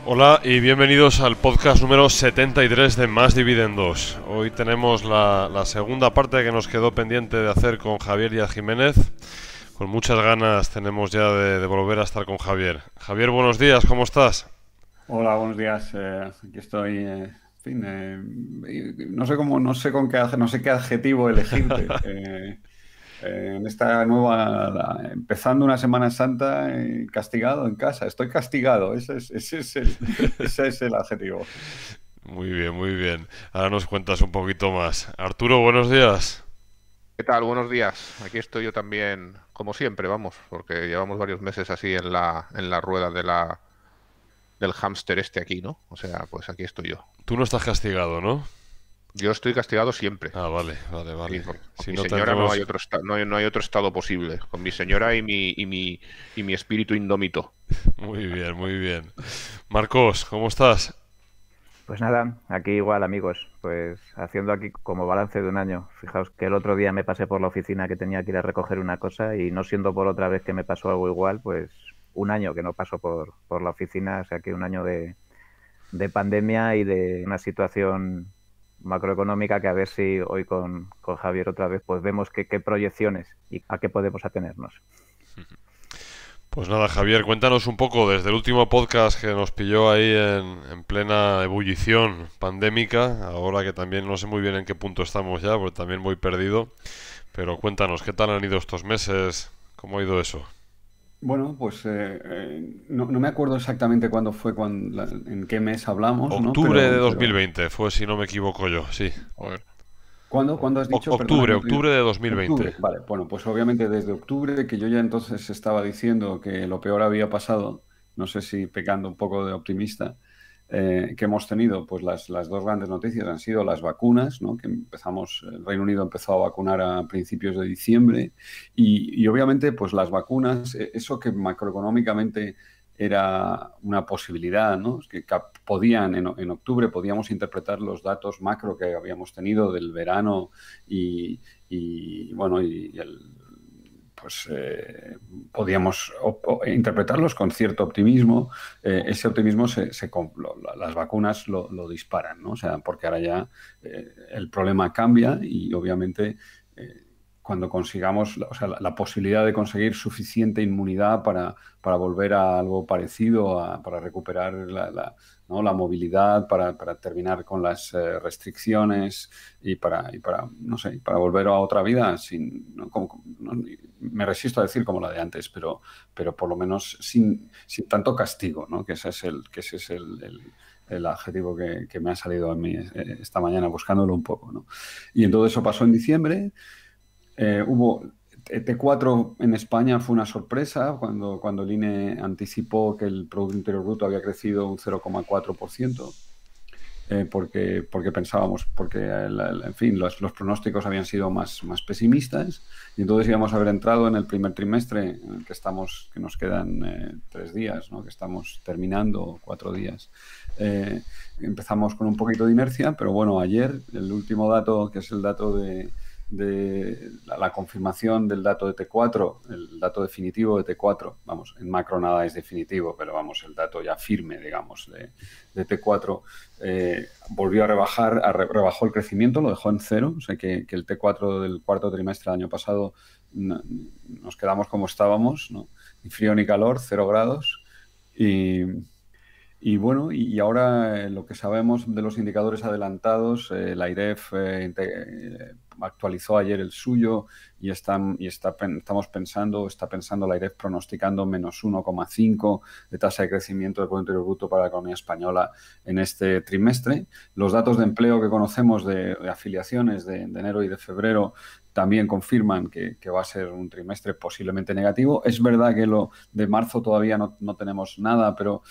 Hola y bienvenidos al podcast número 73 de Más Dividendos. Hoy tenemos la segunda parte que nos quedó pendiente de hacer con Javier Díaz Jiménez. Con muchas ganas tenemos ya de volver a estar con Javier. Javier, buenos días, ¿cómo estás? Hola, buenos días. Aquí estoy. En fin, no sé cómo, no sé qué adjetivo elegirte. En esta empezando una Semana Santa, castigado en casa. Estoy castigado. Ese es el adjetivo. Muy bien, muy bien. Ahora nos cuentas un poquito más. Arturo, buenos días. ¿Qué tal? Buenos días. Aquí estoy yo también, como siempre, vamos, porque llevamos varios meses así en la rueda del hámster este aquí, ¿no? O sea, pues aquí estoy yo. Tú no estás castigado, ¿no? Yo estoy castigado siempre. Ah, vale, vale, Sí, vale. con Si mi no señora no hay tendremos... otro, no hay otro estado posible. Con mi señora y mi espíritu indómito. Muy bien, muy bien. Marcos, ¿cómo estás? Pues nada, aquí igual amigos, pues haciendo aquí como balance de un año. Fijaos que el otro día me pasé por la oficina que tenía que ir a recoger una cosa y no siendo por otra vez que me pasó algo igual, pues un año que no paso por la oficina, o sea que un año de pandemia y de una situación macroeconómica que a ver si hoy con Javier otra vez pues vemos qué proyecciones y a qué podemos atenernos. Pues nada, Javier, cuéntanos un poco desde el último podcast que nos pilló ahí en plena ebullición pandémica, ahora que también no sé muy bien en qué punto estamos ya, porque también voy perdido, pero cuéntanos, ¿qué tal han ido estos meses? ¿Cómo ha ido eso? Bueno, pues no me acuerdo exactamente cuándo fue, en qué mes hablamos, ¿no? Octubre de Pero 2020 fue, si no me equivoco yo, sí. Joder. ¿cuándo has dicho? Perdona que no te Octubre de 2020. Octubre, vale. Bueno, pues obviamente desde octubre, que yo ya entonces estaba diciendo que lo peor había pasado, no sé si pecando un poco de optimista, que hemos tenido, pues las dos grandes noticias han sido las vacunas, ¿no? Que el Reino Unido empezó a vacunar a principios de diciembre y obviamente, pues las vacunas, eso que macroeconómicamente era una posibilidad, ¿no? Que en octubre podíamos interpretar los datos macro que habíamos tenido del verano bueno, pues podíamos interpretarlos con cierto optimismo. Ese optimismo las vacunas lo disparan, ¿no? O sea, porque ahora ya el problema cambia y obviamente cuando consigamos, o sea, la posibilidad de conseguir suficiente inmunidad para volver a algo parecido, para recuperar ¿no? la movilidad, para terminar con las restricciones no sé, para volver a otra vida sin, ¿no? Me resisto a decir como la de antes, pero por lo menos sin tanto castigo, ¿no? Que ese es el adjetivo que me ha salido a mí esta mañana buscándolo un poco, ¿no? Y entonces eso pasó en diciembre. Hubo T4 en España, fue una sorpresa cuando el INE anticipó que el Producto Interior Bruto había crecido un 0,4%, porque pensábamos, en fin, los pronósticos habían sido más pesimistas y entonces íbamos a haber entrado en el primer trimestre en el que nos quedan 3 días, ¿no? Que estamos terminando, 4 días. Empezamos con un poquito de inercia, pero bueno, ayer el último dato, que es el dato de la confirmación del dato de T4, el dato definitivo de T4, vamos, en macro nada es definitivo, pero vamos, el dato ya firme, digamos, de T4, volvió a rebajar, rebajó el crecimiento, lo dejó en cero, o sea que el T4 del cuarto trimestre del año pasado nos quedamos como estábamos, ¿no? Ni frío ni calor, 0 grados. Y, y bueno, y ahora lo que sabemos de los indicadores adelantados, la IREF actualizó ayer el suyo está pensando la IREF pronosticando -1,5 de tasa de crecimiento del Producto Interior Bruto para la economía española en este trimestre. Los datos de empleo que conocemos de afiliaciones de enero y de febrero también confirman que va a ser un trimestre posiblemente negativo. Es verdad que lo de marzo todavía no tenemos nada, pero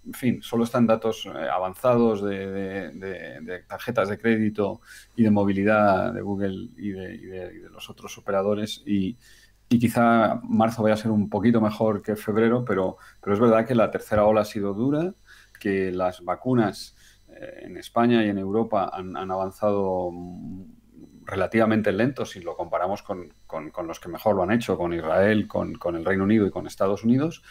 en fin, solo están datos avanzados de tarjetas de crédito y de movilidad de Google y de los otros operadores y quizá marzo vaya a ser un poquito mejor que febrero, pero es verdad que la tercera ola ha sido dura, que las vacunas en España y en Europa han avanzado relativamente lento si lo comparamos con los que mejor lo han hecho, con Israel, con el Reino Unido y con Estados Unidos.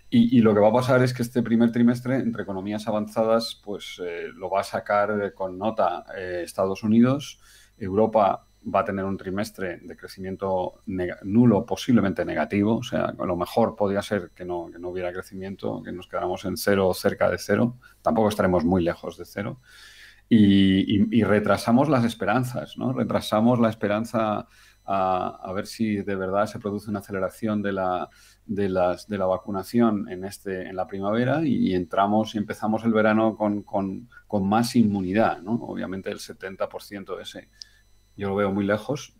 Y lo que va a pasar es que este primer trimestre, entre economías avanzadas, pues lo va a sacar con nota Estados Unidos. Europa va a tener un trimestre de crecimiento nulo, posiblemente negativo. O sea, a lo mejor podría ser que no hubiera crecimiento, que nos quedáramos en cero o cerca de cero. Tampoco estaremos muy lejos de cero. Y retrasamos las esperanzas, ¿no? Retrasamos la esperanza a ver si de verdad se produce una aceleración de la vacunación en la primavera y empezamos el verano con más inmunidad, ¿no? Obviamente el 70% de ese yo lo veo muy lejos.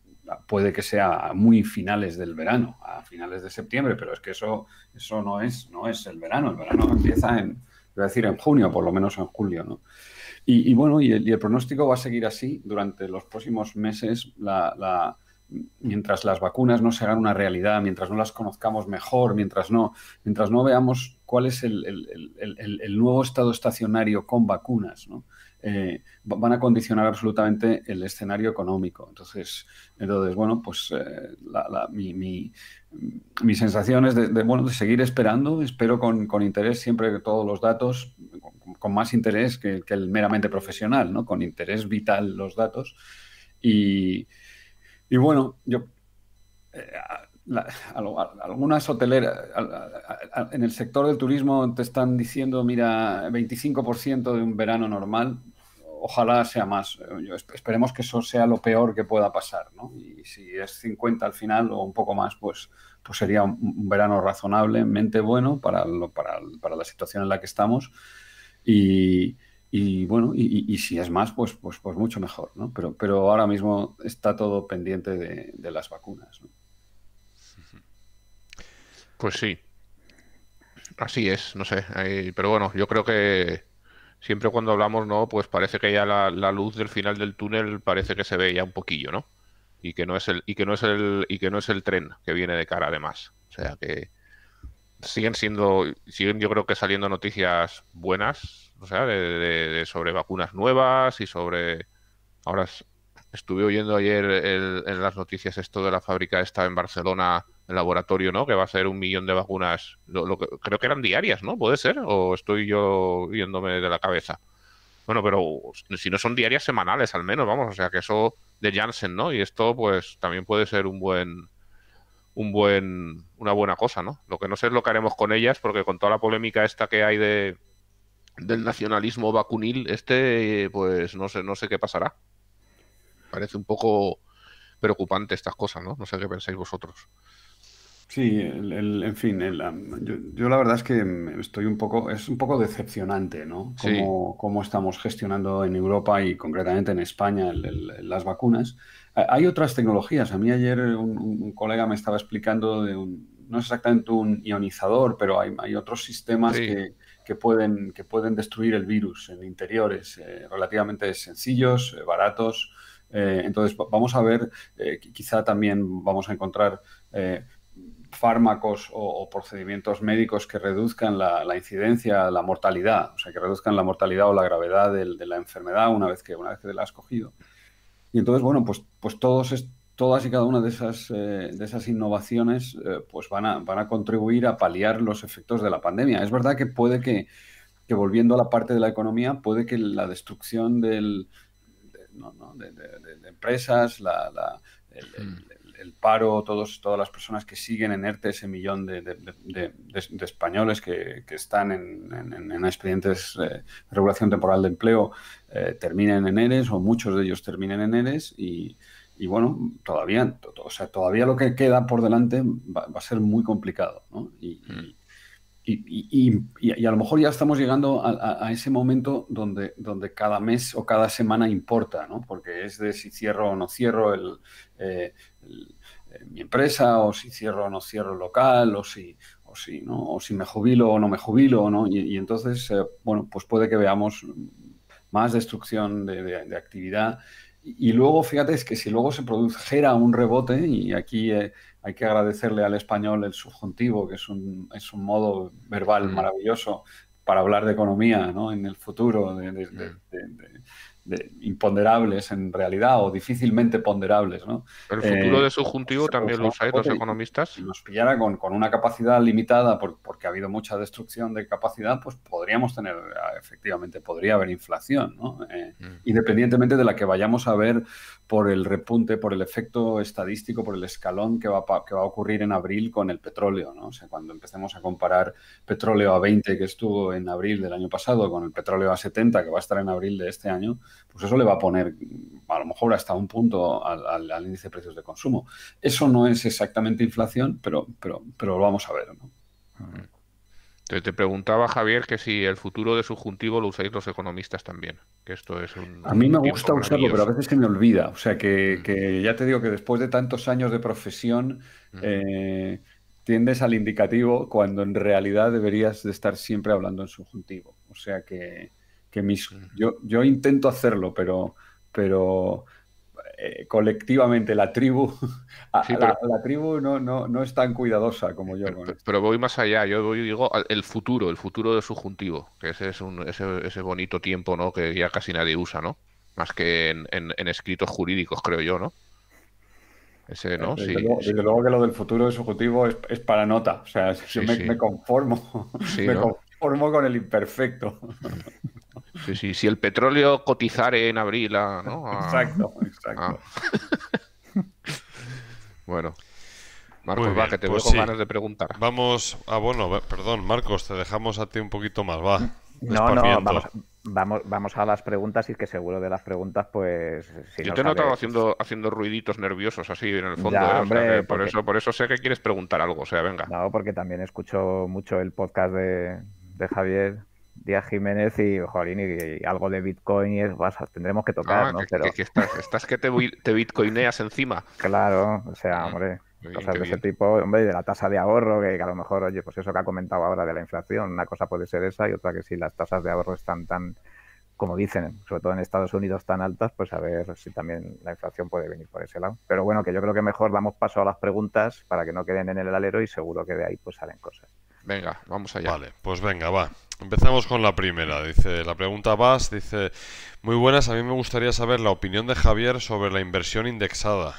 Puede que sea muy finales del verano, a finales de septiembre, pero es que eso no es el verano. El verano empieza voy a decir en junio, por lo menos en julio, ¿no? Bueno, y el pronóstico va a seguir así durante los próximos meses, mientras las vacunas no se hagan una realidad, mientras no las conozcamos mejor, mientras no veamos cuál es el nuevo estado estacionario con vacunas, ¿no? Van a condicionar absolutamente el escenario económico. Entonces bueno, pues mi sensación es de seguir esperando. Espero con interés siempre todos los datos, con más interés que el meramente profesional, ¿no? Con interés vital los datos. Y bueno, yo algunas hoteleras en el sector del turismo te están diciendo, mira, 25% de un verano normal. Ojalá sea más. Esperemos que eso sea lo peor que pueda pasar, ¿no? Y si es 50 al final o un poco más, pues sería un verano razonablemente bueno para la situación en la que estamos. Y bueno, y si es más, pues mucho mejor, ¿no? Pero ahora mismo está todo pendiente de las vacunas, ¿no? Pues sí, así es, no sé. Pero bueno, yo creo que siempre cuando hablamos, ¿no? Pues parece que ya la luz del final del túnel parece que se ve ya un poquillo, ¿no? Y que no es el tren que viene de cara, además. O sea que siguen yo creo que saliendo noticias buenas, o sea, sobre vacunas nuevas y sobre. Ahora estuve oyendo ayer en las noticias esto de la fábrica esta en Barcelona, el laboratorio, ¿no? Que va a ser 1 millón de vacunas, creo que eran diarias, ¿no? ¿Puede ser? ¿O estoy yo yéndome de la cabeza? Bueno, pero si no son diarias, semanales al menos, vamos. O sea, que eso de Janssen, ¿no? Y esto, pues, también puede ser una buena cosa, ¿no? Lo que no sé es lo que haremos con ellas, porque con toda la polémica esta que hay del nacionalismo vacunil, pues no sé qué pasará. Parece un poco preocupante estas cosas, ¿no? No sé qué pensáis vosotros. Sí, en fin, yo la verdad es que es un poco decepcionante, ¿no? Sí, Cómo estamos gestionando en Europa y concretamente en España las vacunas. Hay otras tecnologías. A mí ayer un colega me estaba explicando no es exactamente un ionizador, pero hay otros sistemas sí. que pueden destruir el virus en interiores, relativamente sencillos, baratos. Entonces, vamos a ver, quizá también vamos a encontrar fármacos o procedimientos médicos que reduzcan la incidencia, la mortalidad, o sea, que reduzcan la mortalidad o la gravedad de la enfermedad una vez que la has cogido. Y entonces, bueno, pues todas y cada una de esas innovaciones pues van a contribuir a paliar los efectos de la pandemia. Es verdad que puede que volviendo a la parte de la economía, puede que la destrucción de empresas, el paro, todas las personas que siguen en ERTE, ese millón de españoles que están en expedientes de regulación temporal de empleo, terminen en ERES o muchos de ellos terminen en ERES y bueno, todavía lo que queda por delante va a ser muy complicado, ¿no? Y a lo mejor ya estamos llegando a ese momento donde cada mes o cada semana importa, ¿no? Porque es de si cierro o no cierro mi empresa, o si cierro o no cierro el local, o si me jubilo o no me jubilo, ¿no? Y entonces, bueno, pues puede que veamos más destrucción de actividad. Y luego, fíjate, es que si luego se produjera un rebote, y aquí hay que agradecerle al español el subjuntivo, que es un modo verbal maravilloso para hablar de economía, ¿no? En el futuro, imponderables en realidad o difícilmente ponderables, ¿no? ¿El futuro de subjuntivo también lo usáis los economistas? Si nos pillara con una capacidad limitada porque ha habido mucha destrucción de capacidad, pues podríamos tener, efectivamente, podría haber inflación, ¿no? Independientemente de la que vayamos a ver por el repunte, por el efecto estadístico, por el escalón que va a ocurrir en abril con el petróleo, ¿no? O sea, cuando empecemos a comparar petróleo a 20 que estuvo en abril del año pasado con el petróleo a 70 que va a estar en abril de este año, pues eso le va a poner a lo mejor hasta un punto al índice de precios de consumo. Eso no es exactamente inflación, pero lo vamos a ver, ¿no? Te preguntaba, Javier, que si el futuro de subjuntivo lo usáis los economistas también, que esto es A mí me tiempo gusta usarlo, pero a veces se me olvida. O sea, que ya te digo que después de tantos años de profesión, tiendes al indicativo cuando en realidad deberías de estar siempre hablando en subjuntivo. O sea, yo intento hacerlo, pero colectivamente la tribu, Sí, la tribu no es tan cuidadosa como yo con esto. pero voy más allá, digo el futuro de subjuntivo, que ese es ese bonito tiempo, ¿no? Que ya casi nadie usa, ¿no? Más que en escritos jurídicos, creo yo, ¿no? Ese, ¿no? Desde luego que lo del futuro de subjuntivo es para nota. O sea, yo me conformo, me conformo con el imperfecto. Sí, si el petróleo cotizare en abril, ¿no? Exacto. Bueno, Marcos, Muy bien, que te pues veo con sí. ganas de preguntar. Vamos, bueno, perdón, Marcos, te dejamos a ti un poquito más, va. No, vamos a las preguntas y que seguro de las preguntas, pues... Si yo no te he notado sabes... haciendo ruiditos nerviosos así en el fondo, Ya, ¿eh? hombre, O sea, por eso sé que quieres preguntar algo, o sea, venga. No, porque también escucho mucho el podcast de Javier Díaz Jiménez y, jolín, y algo de Bitcoin y tendremos que tocar, ¿no? Pero... estás que te bitcoineas encima. Claro, o sea, hombre, cosas de ese tipo, hombre, y de la tasa de ahorro, que a lo mejor, oye, pues eso que ha comentado ahora de la inflación, una cosa puede ser esa y otra que si las tasas de ahorro están tan, como dicen, sobre todo en Estados Unidos tan altas, pues a ver si también la inflación puede venir por ese lado. Pero bueno, que yo creo que mejor damos paso a las preguntas para que no queden en el alero y seguro que de ahí pues salen cosas. Venga, vamos allá. Vale, pues venga, va. Empezamos con la primera. Dice, la pregunta Bas, dice, muy buenas, a mí me gustaría saber la opinión de Javier sobre la inversión indexada.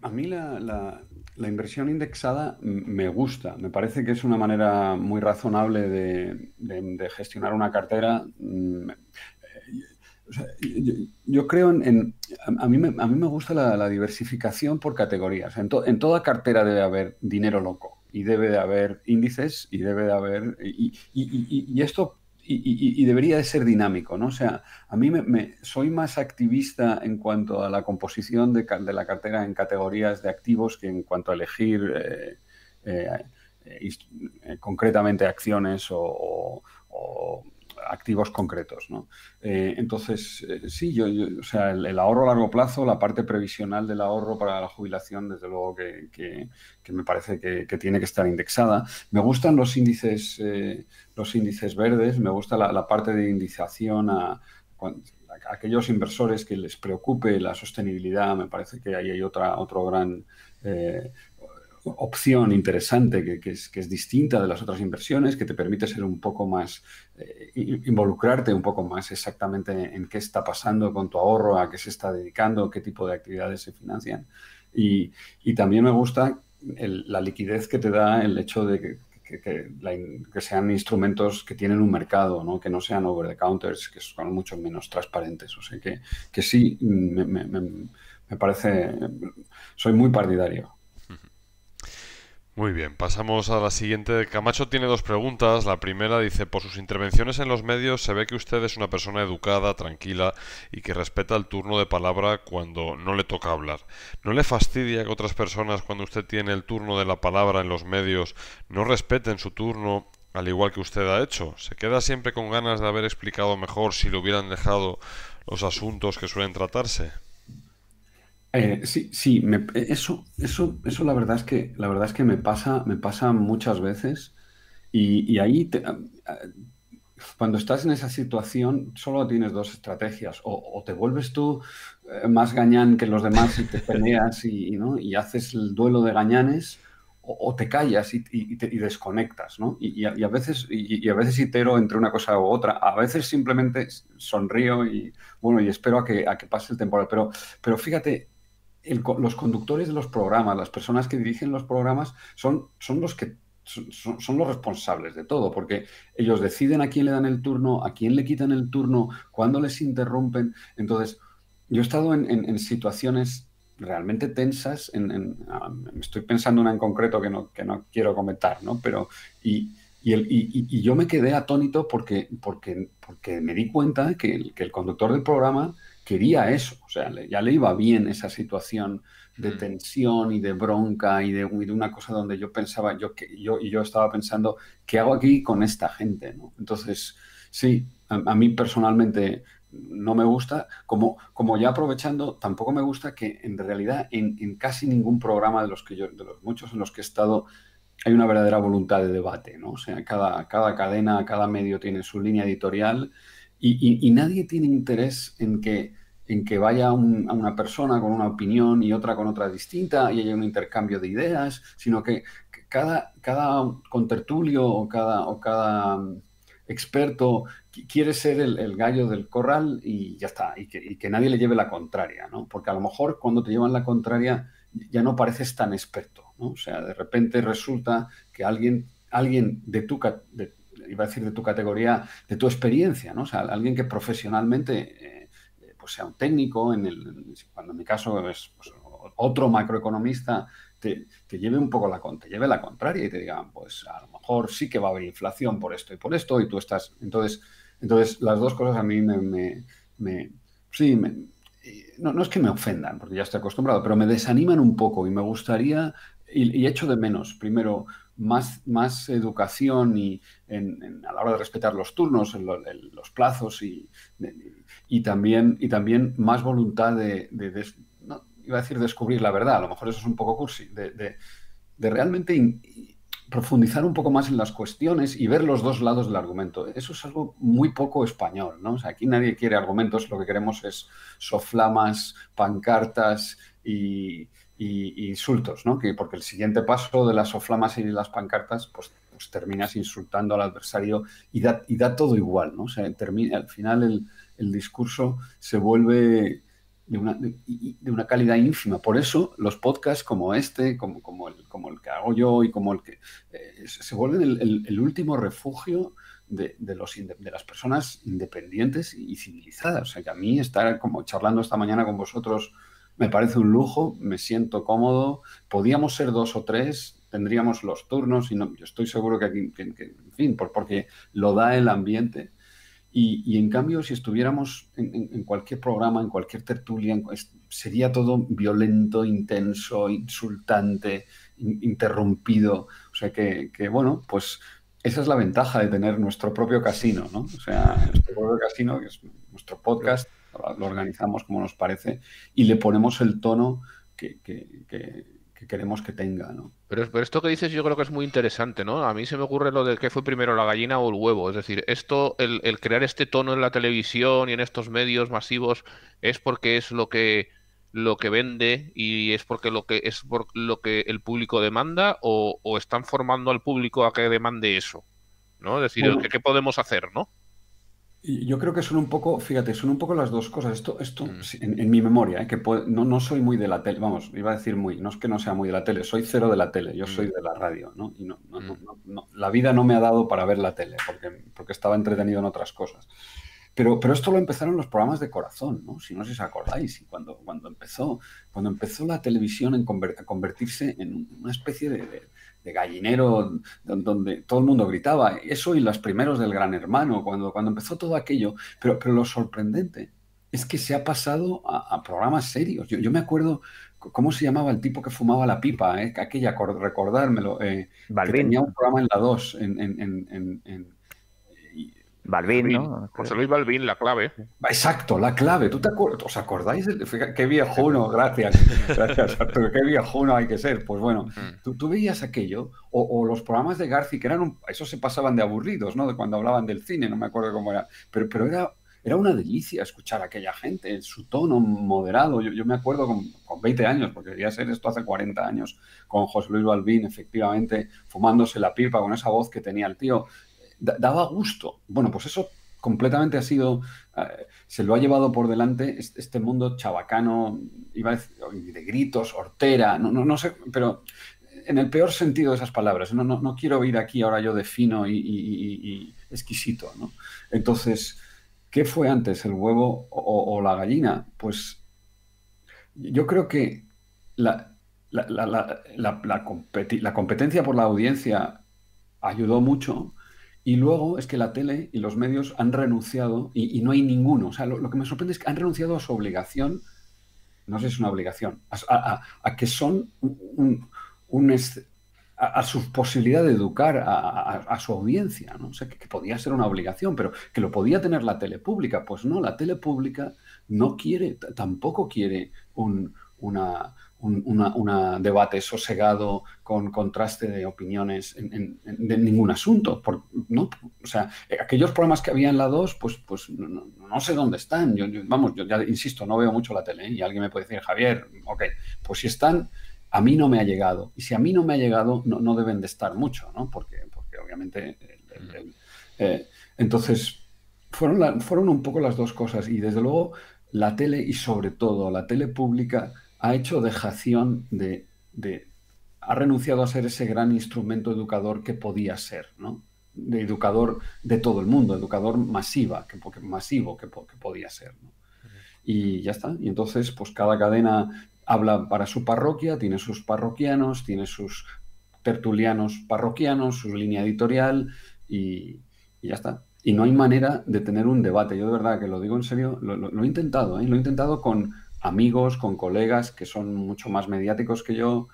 A mí la inversión indexada me gusta, me parece que es una manera muy razonable de gestionar una cartera. O sea, yo creo a mí me gusta la diversificación por categorías. En toda cartera debe haber dinero loco y debe de haber índices y debe de haber y esto y debería de ser dinámico, ¿no? O sea, a mí soy más activista en cuanto a la composición de la cartera en categorías de activos que en cuanto a elegir concretamente acciones o activos concretos, ¿no? Entonces, sí, o sea, el ahorro a largo plazo, la parte previsional del ahorro para la jubilación, desde luego que me parece que tiene que estar indexada. Me gustan los índices verdes, me gusta la parte de indexación a aquellos inversores que les preocupe la sostenibilidad. Me parece que ahí hay otro gran opción interesante que es distinta de las otras inversiones, que te permite ser un poco más, involucrarte un poco más exactamente en qué está pasando con tu ahorro, a qué se está dedicando, qué tipo de actividades se financian. Y también me gusta la liquidez que te da el hecho de que sean instrumentos que tienen un mercado, ¿no? Que no sean over the counters, que son mucho menos transparentes. O sea que sí, me parece, soy muy partidario. Muy bien, pasamos a la siguiente. Camacho tiene dos preguntas. La primera dice, por sus intervenciones en los medios se ve que usted es una persona educada, tranquila y que respeta el turno de palabra cuando no le toca hablar. ¿No le fastidia que otras personas, cuando usted tiene el turno de la palabra en los medios, no respeten su turno al igual que usted ha hecho? ¿Se queda siempre con ganas de haber explicado mejor si le hubieran dejado los asuntos que suelen tratarse? Sí, eso la verdad es que me pasa muchas veces y ahí cuando estás en esa situación solo tienes dos estrategias, o te vuelves tú más gañán que los demás y te peleas ¿no? y haces el duelo de gañanes, o te callas y desconectas, ¿no? Y a veces itero entre una cosa u otra. A veces simplemente sonrío y, bueno, y espero a que pase el temporal. Pero fíjate, los conductores de los programas, las personas que dirigen los programas, son los que son los responsables de todo, porque ellos deciden a quién le dan el turno, a quién le quitan el turno, cuándo les interrumpen. Entonces, yo he estado en situaciones realmente tensas, estoy pensando una en concreto que no quiero comentar, ¿no? Pero, y yo me quedé atónito porque me di cuenta que el conductor del programa quería eso, o sea, ya le iba bien esa situación de tensión y de bronca y de una cosa donde yo pensaba, yo estaba pensando, ¿qué hago aquí con esta gente, ¿no? Entonces, sí, a mí personalmente no me gusta, como ya aprovechando, tampoco me gusta que en realidad en casi ningún programa de los muchos en los que he estado hay una verdadera voluntad de debate, ¿no? O sea, cada cadena, cada medio tiene su línea editorial y nadie tiene interés en que vaya una persona con una opinión y otra con otra distinta y haya un intercambio de ideas, sino que cada contertulio o cada experto quiere ser el gallo del corral y ya está, y que nadie le lleve la contraria, ¿no? Porque a lo mejor cuando te llevan la contraria ya no pareces tan experto, ¿no? O sea, de repente resulta que alguien de tu categoría, de tu experiencia, ¿no? O sea, alguien que profesionalmente pues sea un técnico, cuando en mi caso es pues, otro macroeconomista, te lleve un poco te lleve la contraria y te digan, pues a lo mejor sí que va a haber inflación por esto y tú estás... Entonces las dos cosas a mí no es que me ofendan, porque ya estoy acostumbrado, pero me desaniman un poco y me gustaría, y echo de menos, primero, más educación a la hora de respetar los turnos, los plazos y también más voluntad no, iba a decir descubrir la verdad, a lo mejor eso es un poco cursi, de realmente profundizar un poco más en las cuestiones y ver los dos lados del argumento. Eso es algo muy poco español, ¿no? O sea, aquí nadie quiere argumentos, lo que queremos es soflamas, pancartas y insultos, ¿no? Porque el siguiente paso de las soflamas y las pancartas, pues terminas insultando al adversario y da todo igual, ¿no? O sea, al final el discurso se vuelve de una calidad ínfima. Por eso los podcasts como este, como el que hago yo y como el que se vuelven el último refugio de las personas independientes y civilizadas. O sea, que a mí estar como charlando esta mañana con vosotros me parece un lujo, me siento cómodo. Podíamos ser 2 o 3, tendríamos los turnos y no, yo estoy seguro que aquí, en fin, porque lo da el ambiente. Y en cambio, si estuviéramos en cualquier programa, en cualquier tertulia, sería todo violento, intenso, insultante, interrumpido. O sea que, bueno, pues esa es la ventaja de tener nuestro propio casino, ¿no? O sea, nuestro propio casino, que es nuestro podcast, lo organizamos como nos parece y le ponemos el tono que queremos que tenga, ¿no? Pero esto que dices yo creo que es muy interesante, ¿no? A mí se me ocurre lo de qué fue primero, la gallina o el huevo. Es decir, el crear este tono en la televisión y en estos medios masivos es porque es lo que vende y es porque es por lo que el público demanda o están formando al público a que demande eso, ¿no? Es decir, Bueno, ¿qué podemos hacer, ¿no? y yo creo que son un poco, fíjate, son un poco las dos cosas. Esto sí, en mi memoria, que no soy muy de la tele, vamos, iba a decir no es que no sea muy de la tele, soy cero de la tele, yo soy de la radio, ¿no? Y la vida no me ha dado para ver la tele, porque estaba entretenido en otras cosas. Pero esto lo empezaron los programas de corazón, ¿no? Si no sé si os acordáis, y cuando empezó la televisión a convertirse en una especie de gallinero donde todo el mundo gritaba, eso y los primeros del Gran Hermano, cuando empezó todo aquello, pero lo sorprendente es que se ha pasado a programas serios. Yo me acuerdo, ¿cómo se llamaba el tipo que fumaba la pipa? Aquella, recordármelo, que Balvin. tenía un programa en la 2, Balvin, ¿no? José Luis Balvin, La Clave. Exacto, La Clave. ¿Os acordáis? Fíjate, qué viejuno, gracias. Gracias, Arturo. Qué viejuno hay que ser. Pues bueno, tú veías aquello, o los programas de Garci, que esos se pasaban de aburridos, ¿no? De cuando hablaban del cine, no me acuerdo cómo era. Pero era una delicia escuchar a aquella gente, su tono moderado. Yo me acuerdo con 20 años, porque debía ser esto hace 40 años, con José Luis Balbín, efectivamente, fumándose la pipa con esa voz que tenía el tío. Daba gusto. Bueno, pues eso completamente ha sido, se lo ha llevado por delante este mundo chabacano, iba a decir, de gritos, hortera, no sé, pero en el peor sentido de esas palabras. No quiero ir aquí ahora yo de fino y exquisito, ¿no? Entonces, ¿qué fue antes, el huevo o la gallina? Pues yo creo que la competencia por la audiencia ayudó mucho. Y luego es que la tele y los medios han renunciado y no hay ninguno. O sea, lo que me sorprende es que han renunciado a su obligación, no sé si es una obligación, a que son a su posibilidad de educar a su audiencia, ¿no? O sea, que podía ser una obligación, pero que lo podía tener la tele pública. Pues no, la tele pública no quiere, tampoco quiere un debate sosegado con contraste de opiniones de ningún asunto. ¿No? O sea, aquellos programas que había en la 2, pues no sé dónde están. Yo ya insisto, no veo mucho la tele, ¿eh? Y alguien me puede decir, Javier, ok, pues si están, a mí no me ha llegado. Y si a mí no me ha llegado, no deben de estar mucho, ¿no? Porque obviamente... entonces, fueron un poco las dos cosas. Y desde luego, la tele y sobre todo la tele pública ha hecho dejación ha renunciado a ser ese gran instrumento educador que podía ser, ¿no? De educador de todo el mundo, educador masivo que podía ser, ¿no? Y ya está. Y entonces, pues cada cadena habla para su parroquia, tiene sus parroquianos, tiene sus tertulianos parroquianos, su línea editorial y ya está. Y no hay manera de tener un debate. Yo de verdad que lo digo en serio, lo he intentado, ¿eh? Lo he intentado con amigos, con colegas que son mucho más mediáticos que yo.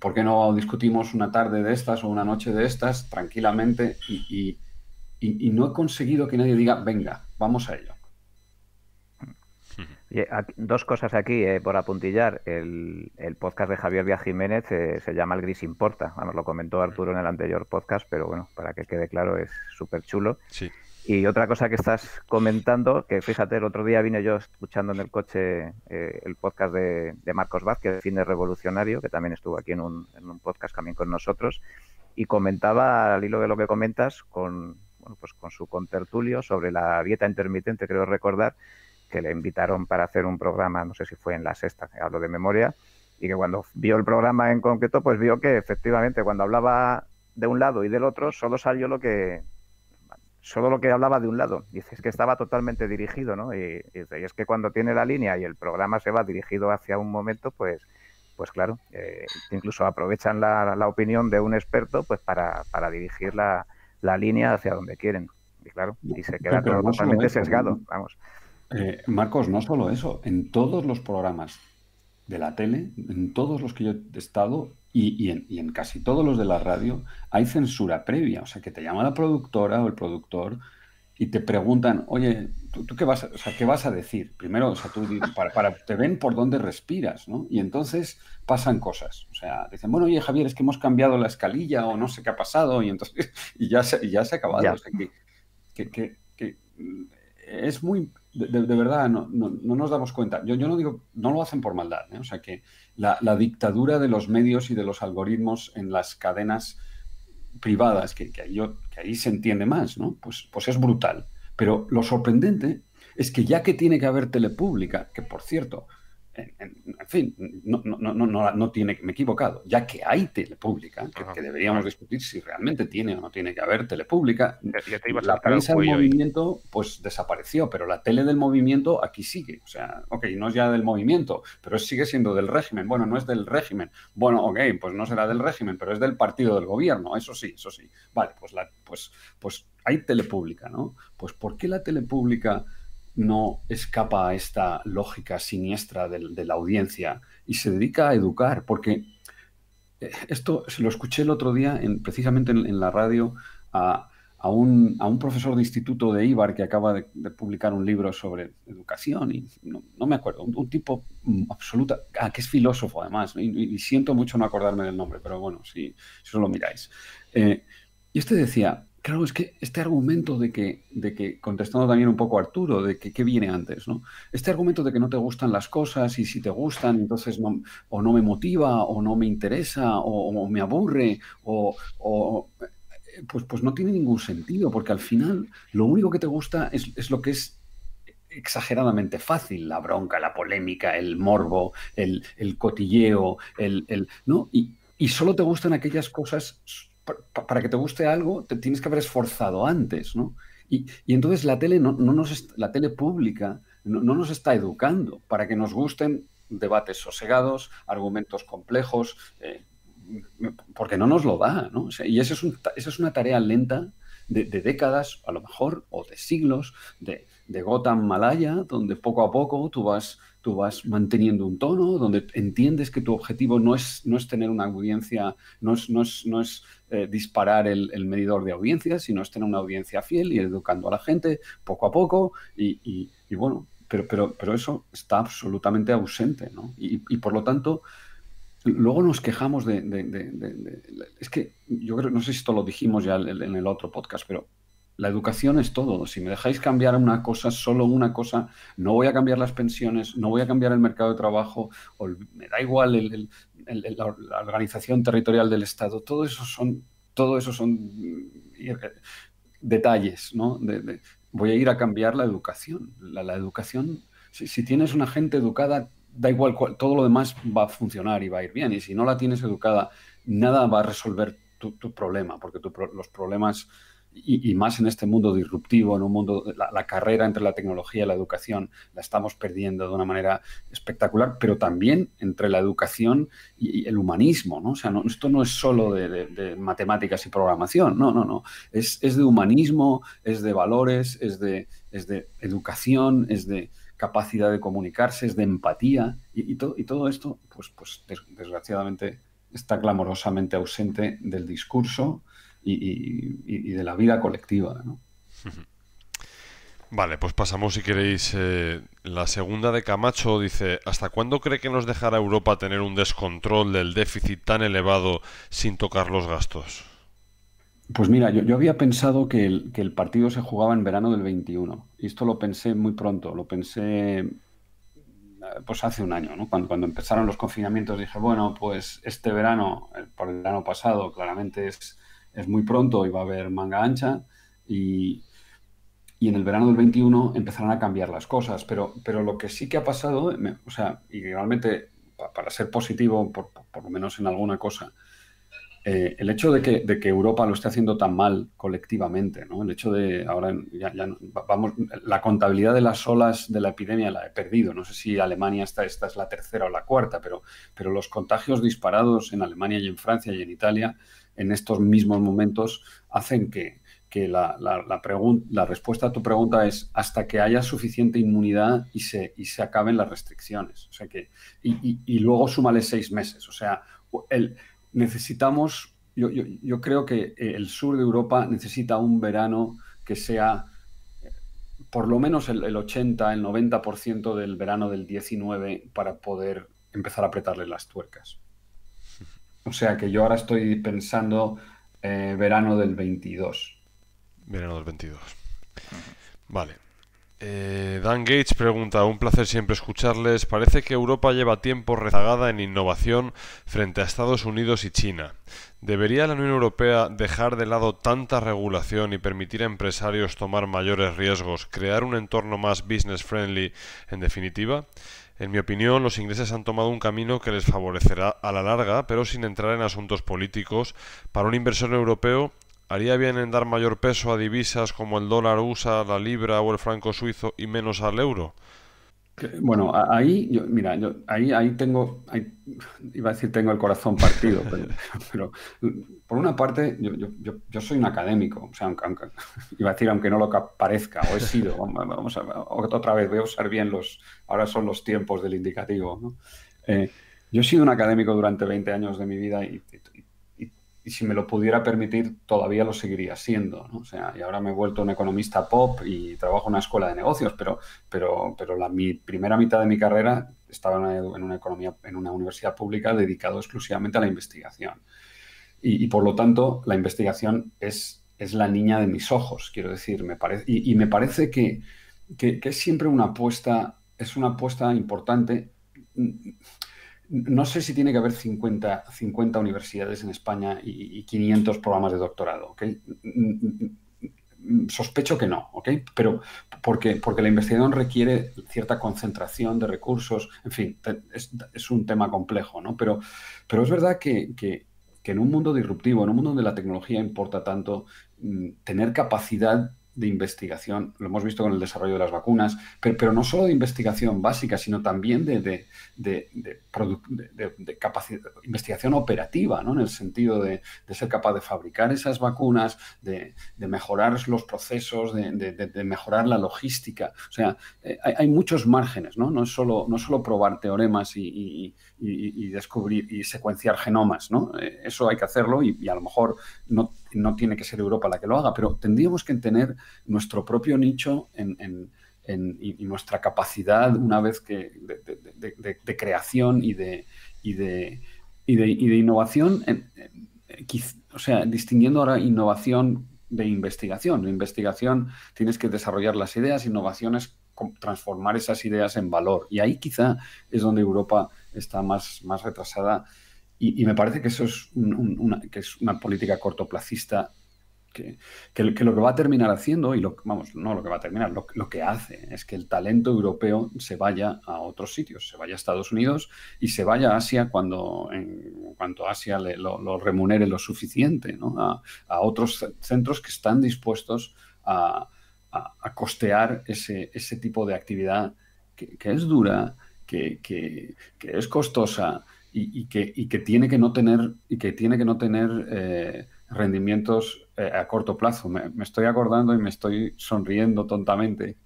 ¿Por qué no discutimos una tarde de estas o una noche de estas tranquilamente? Y no he conseguido que nadie diga, venga, vamos a ello. Dos cosas aquí por apuntillar. El podcast de Javier Díaz Jiménez se llama El Gris Importa. Vamos, lo comentó Arturo en el anterior podcast, pero bueno, para que quede claro, es súper chulo. Sí. Y otra cosa que estás comentando, que fíjate, el otro día vine yo escuchando en el coche el podcast de Marcos Vázquez, Cine Revolucionario, que también estuvo aquí en un podcast también con nosotros, y comentaba, al hilo de lo que comentas, con su contertulio sobre la dieta intermitente, creo recordar, que le invitaron para hacer un programa, no sé si fue en La Sexta, hablo de memoria, y que cuando vio el programa en concreto, pues vio que efectivamente cuando hablaba de un lado y del otro, solo salió lo que hablaba de un lado. Dice, es que estaba totalmente dirigido, ¿no? Y es que cuando tiene la línea y el programa se va dirigido hacia un momento, pues claro, incluso aprovechan la opinión de un experto pues para dirigir la línea hacia donde quieren. Y claro, y se queda todo totalmente sesgado, vamos. Marcos, no solo eso, en todos los programas de la tele, en todos los que yo he estado y en casi todos los de la radio, hay censura previa. O sea, que te llama la productora o el productor y te preguntan, oye, ¿tú qué vas a decir? Primero, o sea, te ven por dónde respiras, ¿no? Y entonces pasan cosas. O sea, dicen, bueno, oye, Javier, es que hemos cambiado la escalilla o no sé qué ha pasado y entonces ya se ha acabado. Ya. O sea, que es muy... De verdad, no nos damos cuenta. Yo no digo, no lo hacen por maldad, ¿eh? O sea que la dictadura de los medios y de los algoritmos en las cadenas privadas, que ahí se entiende más, ¿no? Pues es brutal. Pero lo sorprendente es que ya que tiene que haber tele pública, que por cierto, en fin, no tiene, me he equivocado, ya que hay tele pública, que deberíamos discutir si realmente tiene o no tiene que haber tele pública, la prensa del movimiento pues desapareció, pero la tele del movimiento aquí sigue. O sea, ok, no es ya del movimiento, pero sigue siendo del régimen. Bueno, no es del régimen. Bueno, ok, pues no será del régimen, pero es del partido del gobierno, eso sí. Vale, pues hay tele pública, ¿no? Pues ¿por qué la tele pública no escapa a esta lógica siniestra de la audiencia y se dedica a educar? Porque esto se lo escuché el otro día precisamente en la radio a un profesor de instituto de Eibar que acaba de publicar un libro sobre educación y no me acuerdo, un tipo absoluta, que es filósofo además, y siento mucho no acordarme del nombre, pero bueno, si os lo miráis. Y este decía, Claro, es que este argumento de que, contestando también un poco a Arturo, de que qué viene antes, ¿no? Este argumento de que no te gustan las cosas y si te gustan, entonces no, o no me motiva, o no me interesa, o me aburre, pues no tiene ningún sentido, porque al final lo único que te gusta es lo que es exageradamente fácil, la bronca, la polémica, el morbo, el cotilleo, ¿no? Y solo te gustan aquellas cosas, para que te guste algo, te tienes que haber esforzado antes, ¿no? Y entonces la tele, la tele pública no nos está educando para que nos gusten debates sosegados, argumentos complejos, porque no nos lo da, ¿no? O sea, y esa es una tarea lenta de décadas, a lo mejor, o de siglos, de Gotham Malaya, donde poco a poco tú vas manteniendo un tono, donde entiendes que tu objetivo no es tener una audiencia, no es disparar el medidor de audiencia, sino es tener una audiencia fiel y educando a la gente poco a poco y bueno, pero eso está absolutamente ausente, ¿no? Y por lo tanto, luego nos quejamos Es que yo creo, no sé si esto lo dijimos ya en el otro podcast, pero la educación es todo. Si me dejáis cambiar una cosa, solo una cosa, no voy a cambiar las pensiones, no voy a cambiar el mercado de trabajo, me da igual la organización territorial del Estado. Todo eso son detalles, ¿no? Voy a ir a cambiar la educación. La educación, si tienes una gente educada, da igual, todo lo demás va a funcionar y va a ir bien. Y si no la tienes educada, nada va a resolver tu problema, porque los problemas, y más en este mundo disruptivo, en un mundo, la carrera entre la tecnología y la educación, la estamos perdiendo de una manera espectacular, pero también entre la educación y el humanismo, ¿no? O sea, esto no es solo de matemáticas y programación, no. Es de humanismo, es de valores, es de educación, es de capacidad de comunicarse, es de empatía, y todo esto, pues desgraciadamente, está clamorosamente ausente del discurso y de la vida colectiva, ¿no? Vale, pues pasamos si queréis. La segunda de Camacho dice: ¿hasta cuándo cree que nos dejará Europa tener un descontrol del déficit tan elevado sin tocar los gastos? Pues mira, yo había pensado que el partido se jugaba en verano del 21, y esto lo pensé muy pronto, lo pensé pues hace un año, ¿no? Cuando empezaron los confinamientos dije, bueno, pues este verano, por el verano pasado, claramente es muy pronto y va a haber manga ancha, y en el verano del 21 empezarán a cambiar las cosas, pero lo que sí que ha pasado, o sea, y realmente para ser positivo, por lo menos en alguna cosa, el hecho de que Europa lo esté haciendo tan mal colectivamente, ¿no? El hecho de ahora vamos, la contabilidad de las olas de la epidemia la he perdido. No sé si Alemania esta es la tercera o la cuarta, pero los contagios disparados en Alemania y en Francia y en Italia en estos mismos momentos hacen que la respuesta a tu pregunta es hasta que haya suficiente inmunidad y se acaben las restricciones. O sea y luego súmale 6 meses. O sea, yo creo que el sur de Europa necesita un verano que sea por lo menos el 80, el 90% del verano del 19 para poder empezar a apretarle las tuercas. O sea que yo ahora estoy pensando verano del 22. Verano del 22. Vale. Dan Gates pregunta: un placer siempre escucharles. Parece que Europa lleva tiempo rezagada en innovación frente a Estados Unidos y China. ¿Debería la Unión Europea dejar de lado tanta regulación y permitir a empresarios tomar mayores riesgos, crear un entorno más business friendly en definitiva? En mi opinión, los ingleses han tomado un camino que les favorecerá a la larga, pero sin entrar en asuntos políticos. Para un inversor europeo, ¿haría bien en dar mayor peso a divisas como el dólar USA, la libra o el franco suizo y menos al euro? Bueno, ahí, mira, ahí tengo, iba a decir tengo el corazón partido, pero por una parte yo soy un académico, o sea, iba a decir aunque no lo parezca, o he sido, vamos otra vez, voy a usar bien ahora son los tiempos del indicativo, ¿no? Yo he sido un académico durante 20 años de mi vida y si me lo pudiera permitir, todavía lo seguiría siendo, ¿no? O sea, y ahora me he vuelto un economista pop y trabajo en una escuela de negocios, pero mi primera mitad de mi carrera estaba en una universidad pública dedicado exclusivamente a la investigación. Y por lo tanto, la investigación es es la niña de mis ojos, quiero decir, y me parece que es siempre es una apuesta importante. No sé si tiene que haber 50 universidades en España y 500 programas de doctorado, ¿ok? Sospecho que no, ¿ok? Pero porque la investigación requiere cierta concentración de recursos, en fin, es un tema complejo, ¿no? Pero es verdad que en un mundo disruptivo, en un mundo donde la tecnología importa tanto, tener capacidad de investigación, lo hemos visto con el desarrollo de las vacunas, pero no solo de investigación básica, sino también de investigación operativa, ¿no? En el sentido de ser capaz de fabricar esas vacunas, de mejorar los procesos, de mejorar la logística. O sea, hay muchos márgenes, ¿no? No es solo probar teoremas y descubrir y secuenciar genomas, ¿no? Eso hay que hacerlo y a lo mejor no tiene que ser Europa la que lo haga, pero tendríamos que tener nuestro propio nicho y nuestra capacidad una vez que de creación y de innovación, o sea, distinguiendo ahora innovación de investigación. En investigación tienes que desarrollar las ideas, innovación es transformar esas ideas en valor. Y ahí quizá es donde Europa está más retrasada. Y me parece que eso es una política cortoplacista que lo que va a terminar haciendo, no lo que va a terminar, lo que hace es que el talento europeo se vaya a otros sitios, se vaya a Estados Unidos y se vaya a Asia en cuanto Asia lo remunere lo suficiente, ¿no? A otros centros que están dispuestos a costear ese tipo de actividad que es dura, que es costosa y que tiene que no tener rendimientos a corto plazo. Me estoy acordando y me estoy sonriendo tontamente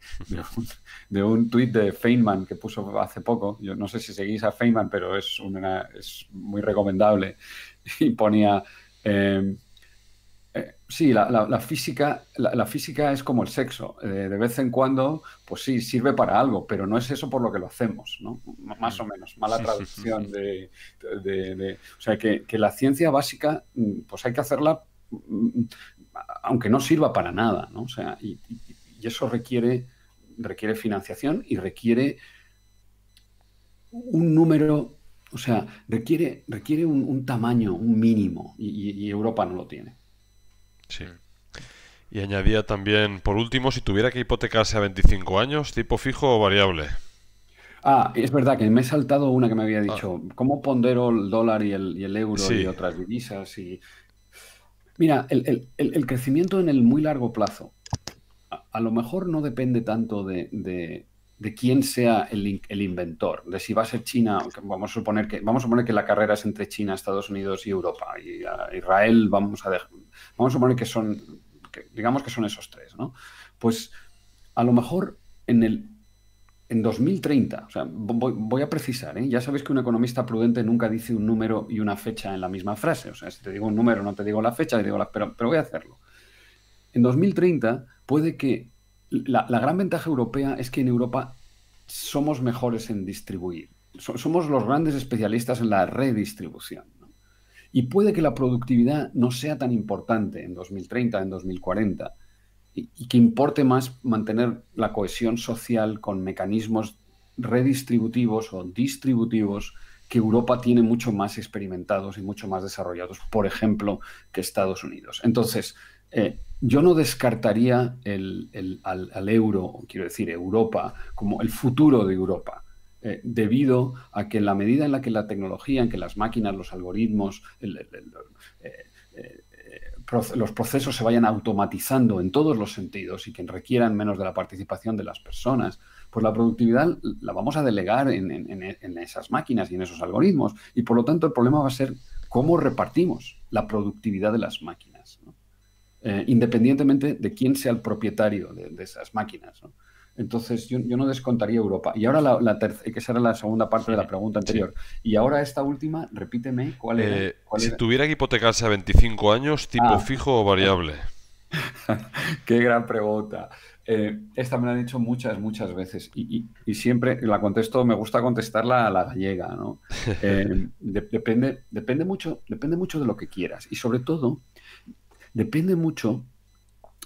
de un tuit de Feynman que puso hace poco. Yo no sé si seguís a Feynman, pero es muy recomendable. Y ponía... sí, la física es como el sexo. De vez en cuando, pues sí, sirve para algo, pero no es eso por lo que lo hacemos, ¿no? Más o menos. Mala traducción o sea, que la ciencia básica, pues hay que hacerla aunque no sirva para nada, ¿no? O sea, y eso requiere financiación y requiere un número, o sea, requiere un tamaño, un mínimo, y Europa no lo tiene. Sí. Y añadía también, por último, si tuviera que hipotecarse a 25 años, ¿tipo fijo o variable? Es verdad que me he saltado una que me había dicho. ¿Cómo pondero el dólar y el euro Sí. y otras divisas? Mira, el crecimiento en el muy largo plazo a lo mejor no depende tanto de quién sea el inventor, de si va a ser China. Vamos a suponer que la carrera es entre China, Estados Unidos y Europa. Y a Israel vamos a suponer digamos que son esos tres, ¿no? Pues a lo mejor en 2030, o sea, voy a precisar, ¿eh? Ya sabéis que un economista prudente nunca dice un número y una fecha en la misma frase. O sea, si te digo un número, no te digo la fecha, pero voy a hacerlo. En 2030 puede que la gran ventaja europea es que en Europa somos mejores en distribuir. Somos los grandes especialistas en la redistribución, ¿no? Y puede que la productividad no sea tan importante en 2030, en 2040, y que importe más mantener la cohesión social con mecanismos redistributivos o distributivos que Europa tiene mucho más experimentados y mucho más desarrollados, por ejemplo, que Estados Unidos. Entonces, yo no descartaría al euro, quiero decir, Europa, como el futuro de Europa, debido a que en la medida en la que la tecnología, en que las máquinas, los algoritmos, los procesos se vayan automatizando en todos los sentidos y que requieran menos de la participación de las personas, pues la productividad la vamos a delegar en esas máquinas y en esos algoritmos. Y por lo tanto el problema va a ser cómo repartimos la productividad de las máquinas, ¿no? Independientemente de quién sea el propietario de esas máquinas, ¿no? Entonces yo no descontaría Europa. Y ahora que esa era la segunda parte de la pregunta anterior. Sí. Y ahora esta última, repíteme, ¿cuál era? Si tuviera que hipotecarse a 25 años, ¿tipo fijo o variable? Qué gran pregunta. Esta me la han dicho muchas veces y siempre la contesto, me gusta contestarla a la gallega, ¿no? Depende mucho de lo que quieras y sobre todo depende mucho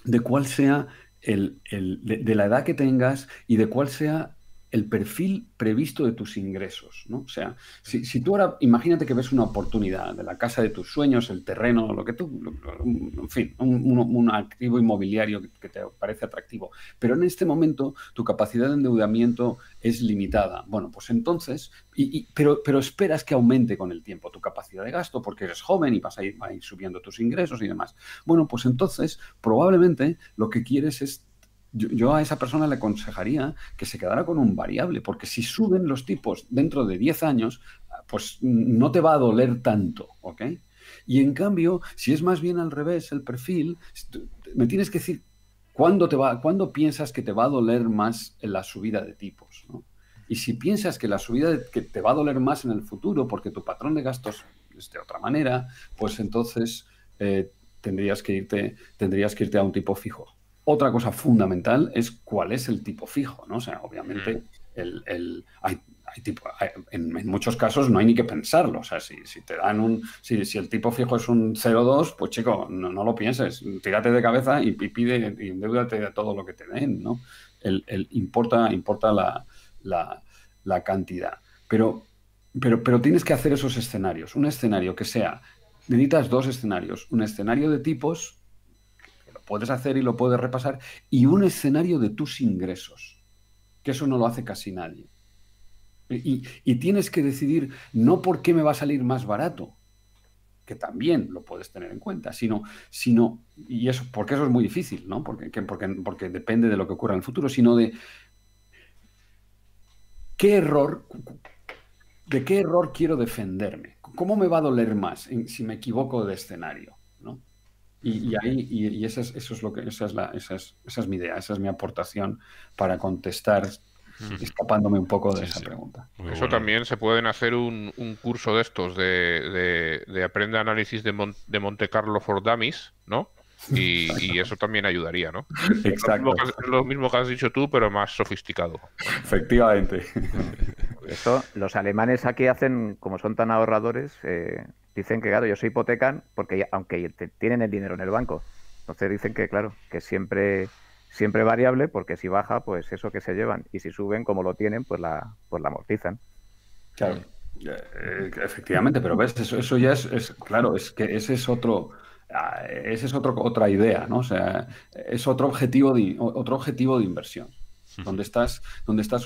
de cuál sea de la edad que tengas y de cuál sea el perfil previsto de tus ingresos, ¿no? O sea, si tú ahora, imagínate que ves una oportunidad de la casa de tus sueños, el terreno, lo que tú, en fin, un activo inmobiliario que te parece atractivo, pero en este momento tu capacidad de endeudamiento es limitada. Bueno, pues entonces, pero esperas que aumente con el tiempo tu capacidad de gasto porque eres joven y vas a ir subiendo tus ingresos y demás. Bueno, pues entonces probablemente lo que quieres es yo a esa persona le aconsejaría que se quedara con un variable, porque si suben los tipos dentro de 10 años, pues no te va a doler tanto, ¿ok? Y en cambio, si es más bien al revés el perfil, me tienes que decir cuándo piensas que te va a doler más en la subida de tipos, ¿no? Y si piensas que la subida que te va a doler más en el futuro porque tu patrón de gastos es de otra manera, pues entonces tendrías que irte a un tipo fijo. Otra cosa fundamental es cuál es el tipo fijo, ¿no? O sea, obviamente en muchos casos no hay ni que pensarlo. O sea, si te dan si el tipo fijo es un 0,2, pues chico, no lo pienses. Tírate de cabeza y pide y endeúdate de todo lo que te den, ¿no? Importa la cantidad. Pero tienes que hacer esos escenarios. Un escenario que sea, necesitas dos escenarios. Un escenario de tipos, lo puedes hacer y lo puedes repasar, y un escenario de tus ingresos, que eso no lo hace casi nadie. Y tienes que decidir no por qué me va a salir más barato, que también lo puedes tener en cuenta, sino y eso, porque eso es muy difícil, ¿no? Porque depende de lo que ocurra en el futuro, sino de ¿de qué error quiero defenderme? ¿Cómo me va a doler más si me equivoco de escenario? ¿No? Y esa es mi idea, esa es mi aportación para contestar, escapándome un poco de esa pregunta. Muy eso bueno. También se pueden hacer un curso de estos de aprende análisis de Monte Carlo for Dummies, ¿no? Y eso también ayudaría, ¿no? Exacto. Lo mismo que has dicho tú, pero más sofisticado. Efectivamente. Esto, los alemanes aquí hacen, como son tan ahorradores, dicen que, claro, ellos se hipotecan porque aunque tienen el dinero en el banco, entonces dicen que, claro, que siempre variable, porque si baja, pues eso que se llevan, y si suben, como lo tienen, pues la amortizan. Claro, efectivamente, pero ves, eso ya es claro, es que ese es otra idea, ¿no? O sea, es otro objetivo de inversión. Donde estás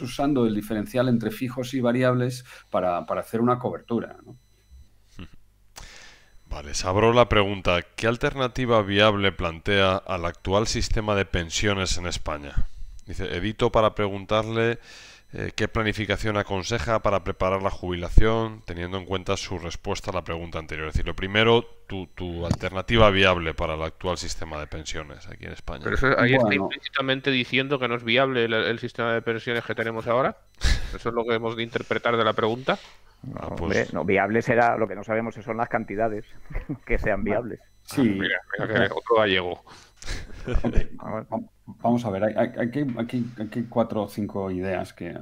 usando el diferencial entre fijos y variables para hacer una cobertura, ¿no? Vale, se abro la pregunta. ¿Qué alternativa viable plantea al actual sistema de pensiones en España? Dice, edito para preguntarle qué planificación aconseja para preparar la jubilación, teniendo en cuenta su respuesta a la pregunta anterior. Es decir, lo primero, tu alternativa viable para el actual sistema de pensiones aquí en España. Pero eso ahí está implícitamente diciendo que no es viable el sistema de pensiones que tenemos ahora. ¿Eso es lo que hemos de interpretar de la pregunta? No, hombre, no, viable será, lo que no sabemos son las cantidades que sean viables. Sí. Mira que otro gallego. Vamos a ver, aquí 4 o 5 ideas que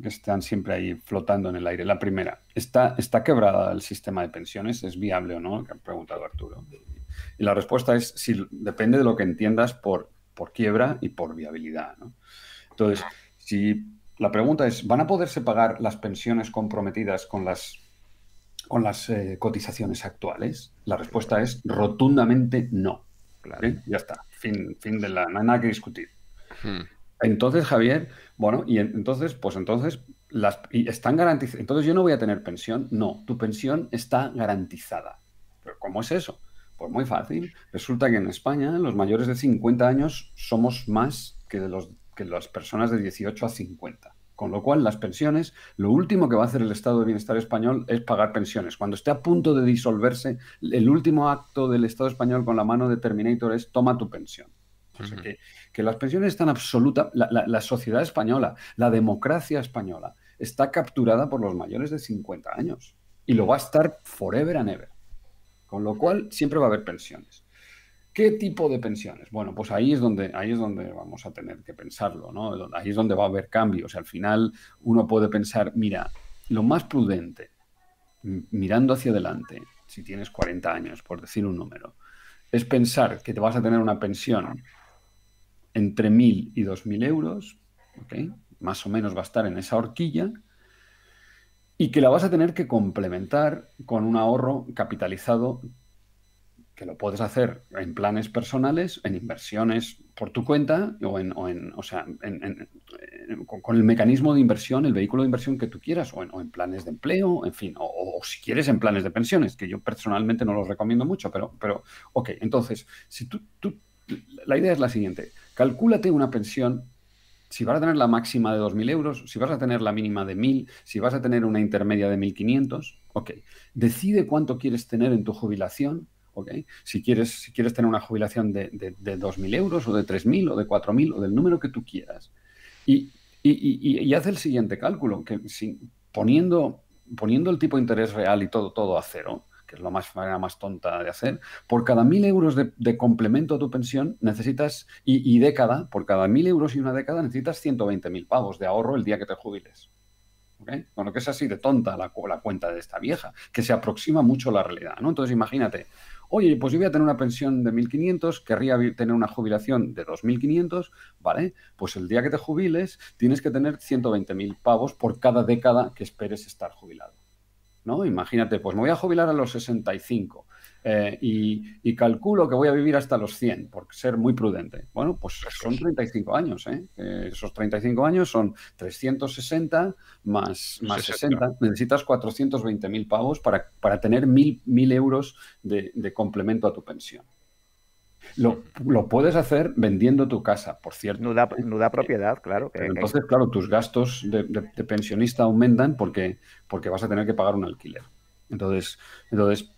están siempre ahí flotando en el aire. La primera, ¿está quebrada el sistema de pensiones? ¿Es viable o no? Que ha preguntado Arturo. Y la respuesta es, depende de lo que entiendas por quiebra y por viabilidad, ¿no? Entonces, la pregunta es, ¿van a poderse pagar las pensiones comprometidas con las cotizaciones actuales? La respuesta es rotundamente no. Claro. ¿Sí? Ya está. Fin de no hay nada que discutir. Entonces, Javier, bueno, y entonces están garantizadas. Entonces, ¿yo no voy a tener pensión? No, tu pensión está garantizada. ¿Pero cómo es eso? Pues muy fácil. Resulta que en España los mayores de 50 años somos más que las personas de 18 a 50. Con lo cual, las pensiones, lo último que va a hacer el Estado de Bienestar español es pagar pensiones. Cuando esté a punto de disolverse, el último acto del Estado español con la mano de Terminator es toma tu pensión. O sea, que las pensiones están absolutas. La sociedad española, la democracia española, está capturada por los mayores de 50 años. Y lo va a estar forever and ever. Con lo cual, siempre va a haber pensiones. ¿Qué tipo de pensiones? Bueno, pues ahí es donde vamos a tener que pensarlo, ¿no? Ahí es donde va a haber cambios. Al final uno puede pensar, mira, lo más prudente, mirando hacia adelante, si tienes 40 años, por decir un número, es pensar que te vas a tener una pensión entre 1.000 y 2.000 euros, ¿ok? Más o menos va a estar en esa horquilla, y que la vas a tener que complementar con un ahorro capitalizado que lo puedes hacer en planes personales, en inversiones por tu cuenta con el mecanismo de inversión, el vehículo de inversión que tú quieras, o en planes de empleo, en fin, o si quieres en planes de pensiones, que yo personalmente no los recomiendo mucho, pero ok, entonces, si la idea es la siguiente, calcúlate una pensión. Si vas a tener la máxima de 2.000 euros, si vas a tener la mínima de 1.000, si vas a tener una intermedia de 1.500, ok. Decide cuánto quieres tener en tu jubilación, ok. Si quieres tener una jubilación de 2.000 euros o de 3.000 o de 4.000 o del número que tú quieras. Y haz el siguiente cálculo, que poniendo el tipo de interés real y todo a cero, que es la manera más tonta de hacer, por cada 1.000 euros de complemento a tu pensión necesitas, por cada 1.000 euros y una década necesitas 120.000 pavos de ahorro el día que te jubiles. ¿Okay? Bueno, que es así de tonta la cuenta de esta vieja, que se aproxima mucho a la realidad, ¿no? Entonces imagínate, oye, pues yo voy a tener una pensión de 1.500, querría tener una jubilación de 2.500, ¿vale? Pues el día que te jubiles tienes que tener 120.000 pavos por cada década que esperes estar jubilado, ¿no? Imagínate, pues me voy a jubilar a los 65 y calculo que voy a vivir hasta los 100, por ser muy prudente. Bueno, pues son 35 años, ¿eh? Esos 35 años son 360 más 60. Necesitas 420.000 pavos para tener 1.000 euros de complemento a tu pensión. Lo puedes hacer vendiendo tu casa, por cierto. Nuda propiedad, claro. Entonces, claro, tus gastos de pensionista aumentan porque vas a tener que pagar un alquiler. Entonces,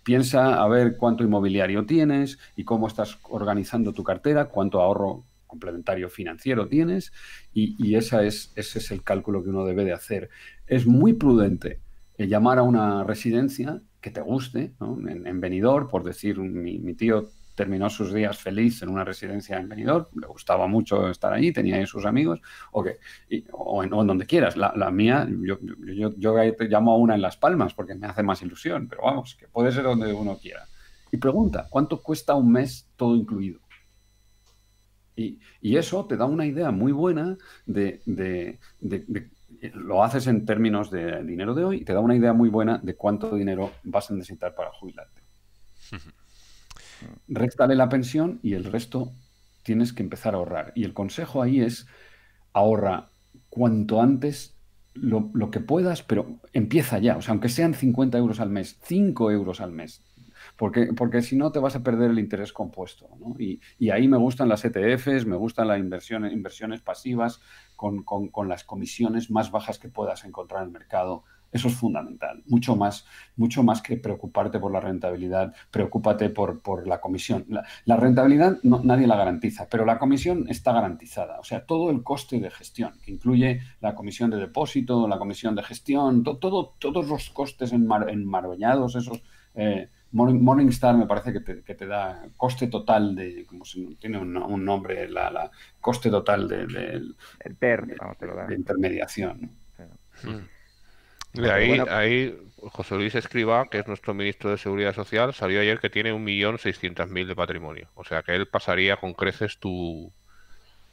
piensa a ver cuánto inmobiliario tienes y cómo estás organizando tu cartera, cuánto ahorro complementario financiero tienes, y ese es el cálculo que uno debe de hacer. Es muy prudente llamar a una residencia que te guste, ¿no? En Benidorm, por decir, mi tío terminó sus días feliz en una residencia en Benidorm, le gustaba mucho estar allí, tenía ahí sus amigos, o en donde quieras. La mía, yo te llamo a una en Las Palmas porque me hace más ilusión, pero vamos, que puede ser donde uno quiera. Y pregunta, ¿cuánto cuesta un mes todo incluido? Y eso te da una idea muy buena lo haces en términos de dinero de hoy, y te da una idea muy buena de cuánto dinero vas a necesitar para jubilarte. Réstale la pensión y el resto tienes que empezar a ahorrar. Y el consejo ahí es ahorra cuanto antes lo que puedas, pero empieza ya. O sea, aunque sean 50 euros al mes, 5 euros al mes. Porque si no te vas a perder el interés compuesto, ¿no? Y ahí me gustan las ETFs, me gustan las inversiones pasivas con las comisiones más bajas que puedas encontrar en el mercado. Eso es fundamental. Mucho más que preocuparte por la rentabilidad, preocúpate por la comisión. La rentabilidad nadie la garantiza, pero la comisión está garantizada. O sea, todo el coste de gestión, que incluye la comisión de depósito, la comisión de gestión, todos los costes enmarañados, esos... Morningstar me parece que te da coste total como si tiene un nombre, coste total el PER, de intermediación, ¿no? De ahí José Luis Escrivá, que es nuestro ministro de Seguridad Social, salió ayer que tiene 1.600.000 de patrimonio. O sea que él pasaría con creces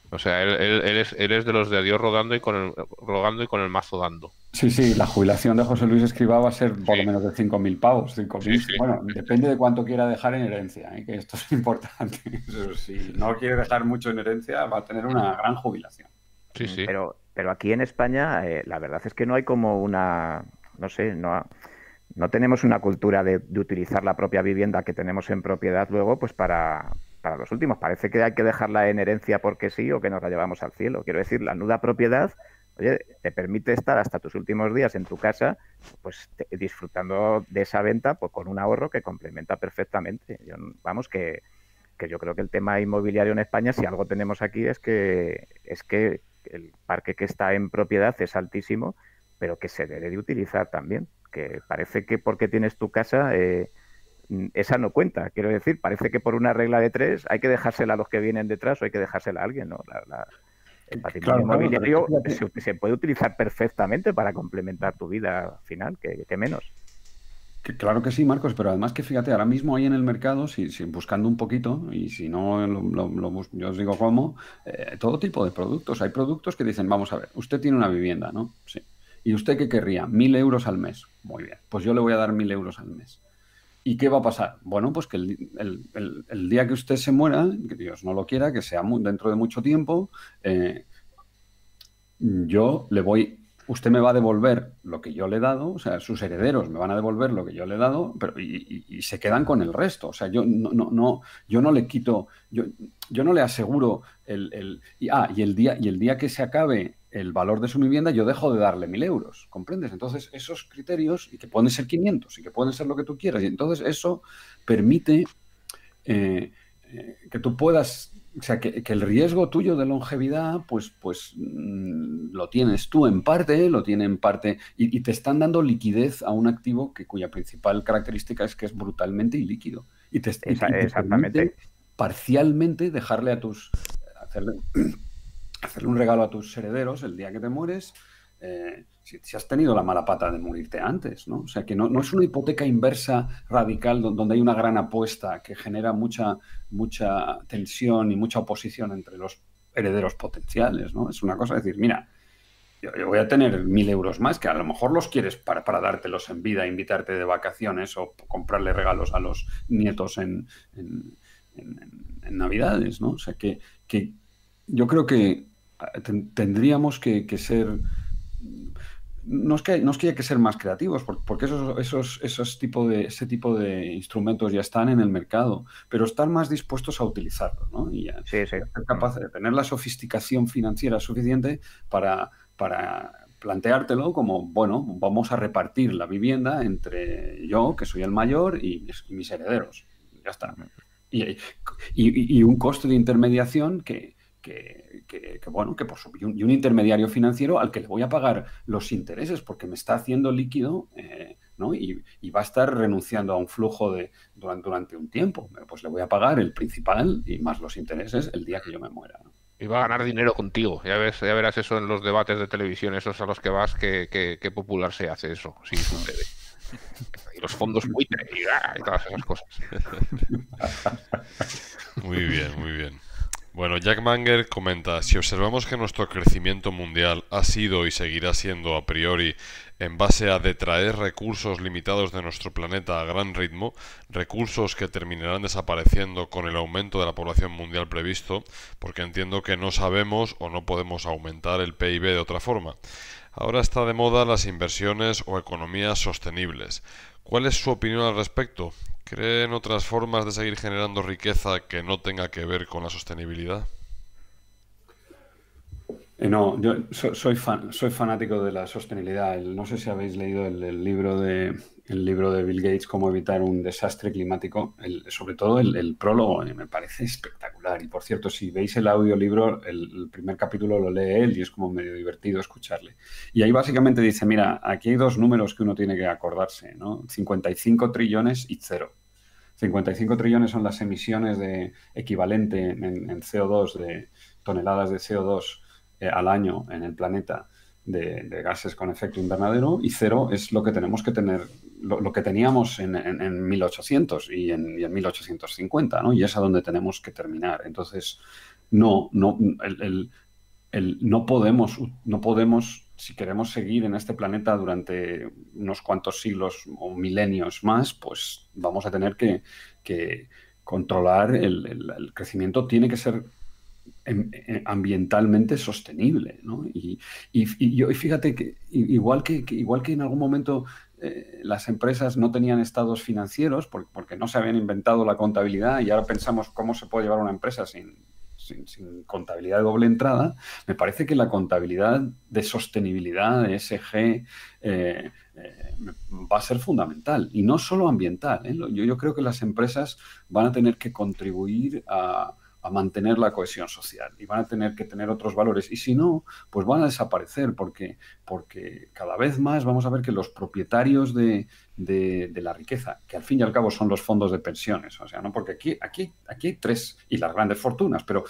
O sea, él es de los de Dios rogando y con el mazo dando. Sí, la jubilación de José Luis Escrivá va a ser por lo menos de 5.000 pavos. 5.000. Sí. Bueno, depende de cuánto quiera dejar en herencia, que esto es importante. Si no quiere dejar mucho en herencia, va a tener una gran jubilación. Sí. Pero aquí en España la verdad es que no hay como una... No sé, no tenemos una cultura de utilizar la propia vivienda que tenemos en propiedad luego pues para los últimos. Parece que hay que dejarla en herencia porque sí o que nos la llevamos al cielo. Quiero decir, la nuda propiedad, oye, te permite estar hasta tus últimos días en tu casa pues disfrutando de esa venta pues con un ahorro que complementa perfectamente. Vamos, que yo creo que el tema inmobiliario en España, si algo tenemos aquí es que el parque que está en propiedad es altísimo, pero que se debe de utilizar también. Que parece que porque tienes tu casa... esa no cuenta, quiero decir, parece que por una regla de 3 hay que dejársela a los que vienen detrás o hay que dejársela a alguien, ¿no? El patrimonio inmobiliario se puede utilizar perfectamente para complementar tu vida final, que menos. Claro que sí, Marcos, pero además que fíjate, ahora mismo hay en el mercado, si buscando un poquito, y si no, yo os digo cómo, todo tipo de productos. Hay productos que dicen, vamos a ver, usted tiene una vivienda, ¿no? Sí. ¿Y usted qué querría? 1.000 euros al mes. Muy bien, pues yo le voy a dar 1.000 euros al mes. ¿Y qué va a pasar? Bueno, pues que el día que usted se muera, que Dios no lo quiera, que sea dentro de mucho tiempo, yo le voy, usted me va a devolver lo que yo le he dado, o sea, sus herederos me van a devolver lo que yo le he dado, pero y se quedan con el resto. O sea, yo no le quito, yo no le aseguro y el día que se acabe el valor de su vivienda, yo dejo de darle 1.000 euros, ¿comprendes? Entonces, esos criterios, y que pueden ser 500, y que pueden ser lo que tú quieras, y entonces eso permite eh, que tú puedas, o sea, que el riesgo tuyo de longevidad, lo tienes tú en parte, lo tiene en parte, y te están dando liquidez a un activo cuya principal característica es que es brutalmente ilíquido. Y te Exactamente. permite parcialmente dejarle hacerle un regalo a tus herederos el día que te mueres, si has tenido la mala pata de morirte antes, ¿no? O sea, que no es una hipoteca inversa radical donde hay una gran apuesta que genera mucha tensión y mucha oposición entre los herederos potenciales, ¿no? Es una cosa de decir, mira, yo voy a tener 1.000 euros más, que a lo mejor los quieres para dártelos en vida, invitarte de vacaciones o comprarle regalos a los nietos en Navidades, ¿no? O sea, que yo creo que tendríamos que ser... No es que haya que ser más creativos, porque ese tipo de instrumentos ya están en el mercado, pero estar más dispuestos a utilizarlos, ¿no? Y Sí. ser capaz de tener la sofisticación financiera suficiente para planteártelo como, bueno, vamos a repartir la vivienda entre yo, que soy el mayor, y mis herederos. Ya está. Y un coste de intermediación y un intermediario financiero al que le voy a pagar los intereses porque me está haciendo líquido, ¿no? Y va a estar renunciando a un flujo durante un tiempo. Pues le voy a pagar el principal y más los intereses el día que yo me muera, ¿no? Y va a ganar dinero contigo. Ya verás eso en los debates de televisión, esos a los que vas, que popular se hace eso, sí sucede. Y los fondos buitre y todas esas cosas. Muy bien, muy bien. Bueno, Jack Manger comenta, si observamos que nuestro crecimiento mundial ha sido y seguirá siendo a priori en base a detraer recursos limitados de nuestro planeta a gran ritmo, recursos que terminarán desapareciendo con el aumento de la población mundial previsto, porque entiendo que no sabemos o no podemos aumentar el PIB de otra forma. Ahora está de moda las inversiones o economías sostenibles. ¿Cuál es su opinión al respecto? ¿Cree en otras formas de seguir generando riqueza que no tenga que ver con la sostenibilidad? No, yo soy fanático de la sostenibilidad. No sé si habéis leído el libro de Bill Gates, Cómo evitar un desastre climático. Sobre todo el prólogo me parece espectacular. Y por cierto, si veis el audiolibro, el primer capítulo lo lee él y es como medio divertido escucharle. Y ahí básicamente dice, mira, aquí hay dos números que uno tiene que acordarse, ¿no? 55 trillones y 0. 55 trillones son las emisiones equivalente en CO2, de toneladas de CO2 al año en el planeta de gases con efecto invernadero, y 0 es lo que tenemos que tener, lo que teníamos en 1800 y en 1850, ¿no? Y es a donde tenemos que terminar. Entonces, no podemos, si queremos seguir en este planeta durante unos cuantos siglos o milenios más, pues vamos a tener que controlar el crecimiento. Tiene que ser ambientalmente sostenible, ¿no? Y fíjate que igual que en algún momento las empresas no tenían estados financieros porque no se habían inventado la contabilidad, y ahora pensamos cómo se puede llevar una empresa sin contabilidad de doble entrada. Me parece que la contabilidad de sostenibilidad, de ESG, va a ser fundamental, y no solo ambiental, ¿eh? Yo creo que las empresas van a tener que contribuir a mantener la cohesión social y van a tener que tener otros valores, y si no, pues van a desaparecer porque cada vez más vamos a ver que los propietarios de la riqueza, que al fin y al cabo son los fondos de pensiones, o sea, no, porque aquí hay tres, y las grandes fortunas, pero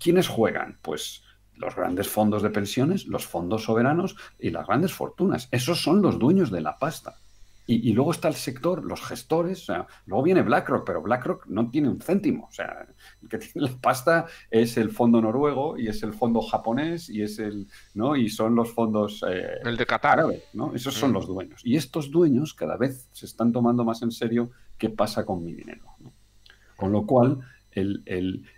¿quiénes juegan? Pues los grandes fondos de pensiones, los fondos soberanos y las grandes fortunas. Esos son los dueños de la pasta. Y luego está el sector, los gestores, o sea, luego viene BlackRock, pero BlackRock no tiene un céntimo. O sea, el que tiene la pasta es el fondo noruego y es el fondo japonés y es ¿no? Y son los fondos El de Qatar. árabes, ¿no? Esos son los dueños. Y estos dueños cada vez se están tomando más en serio qué pasa con mi dinero, ¿no? Con lo cual,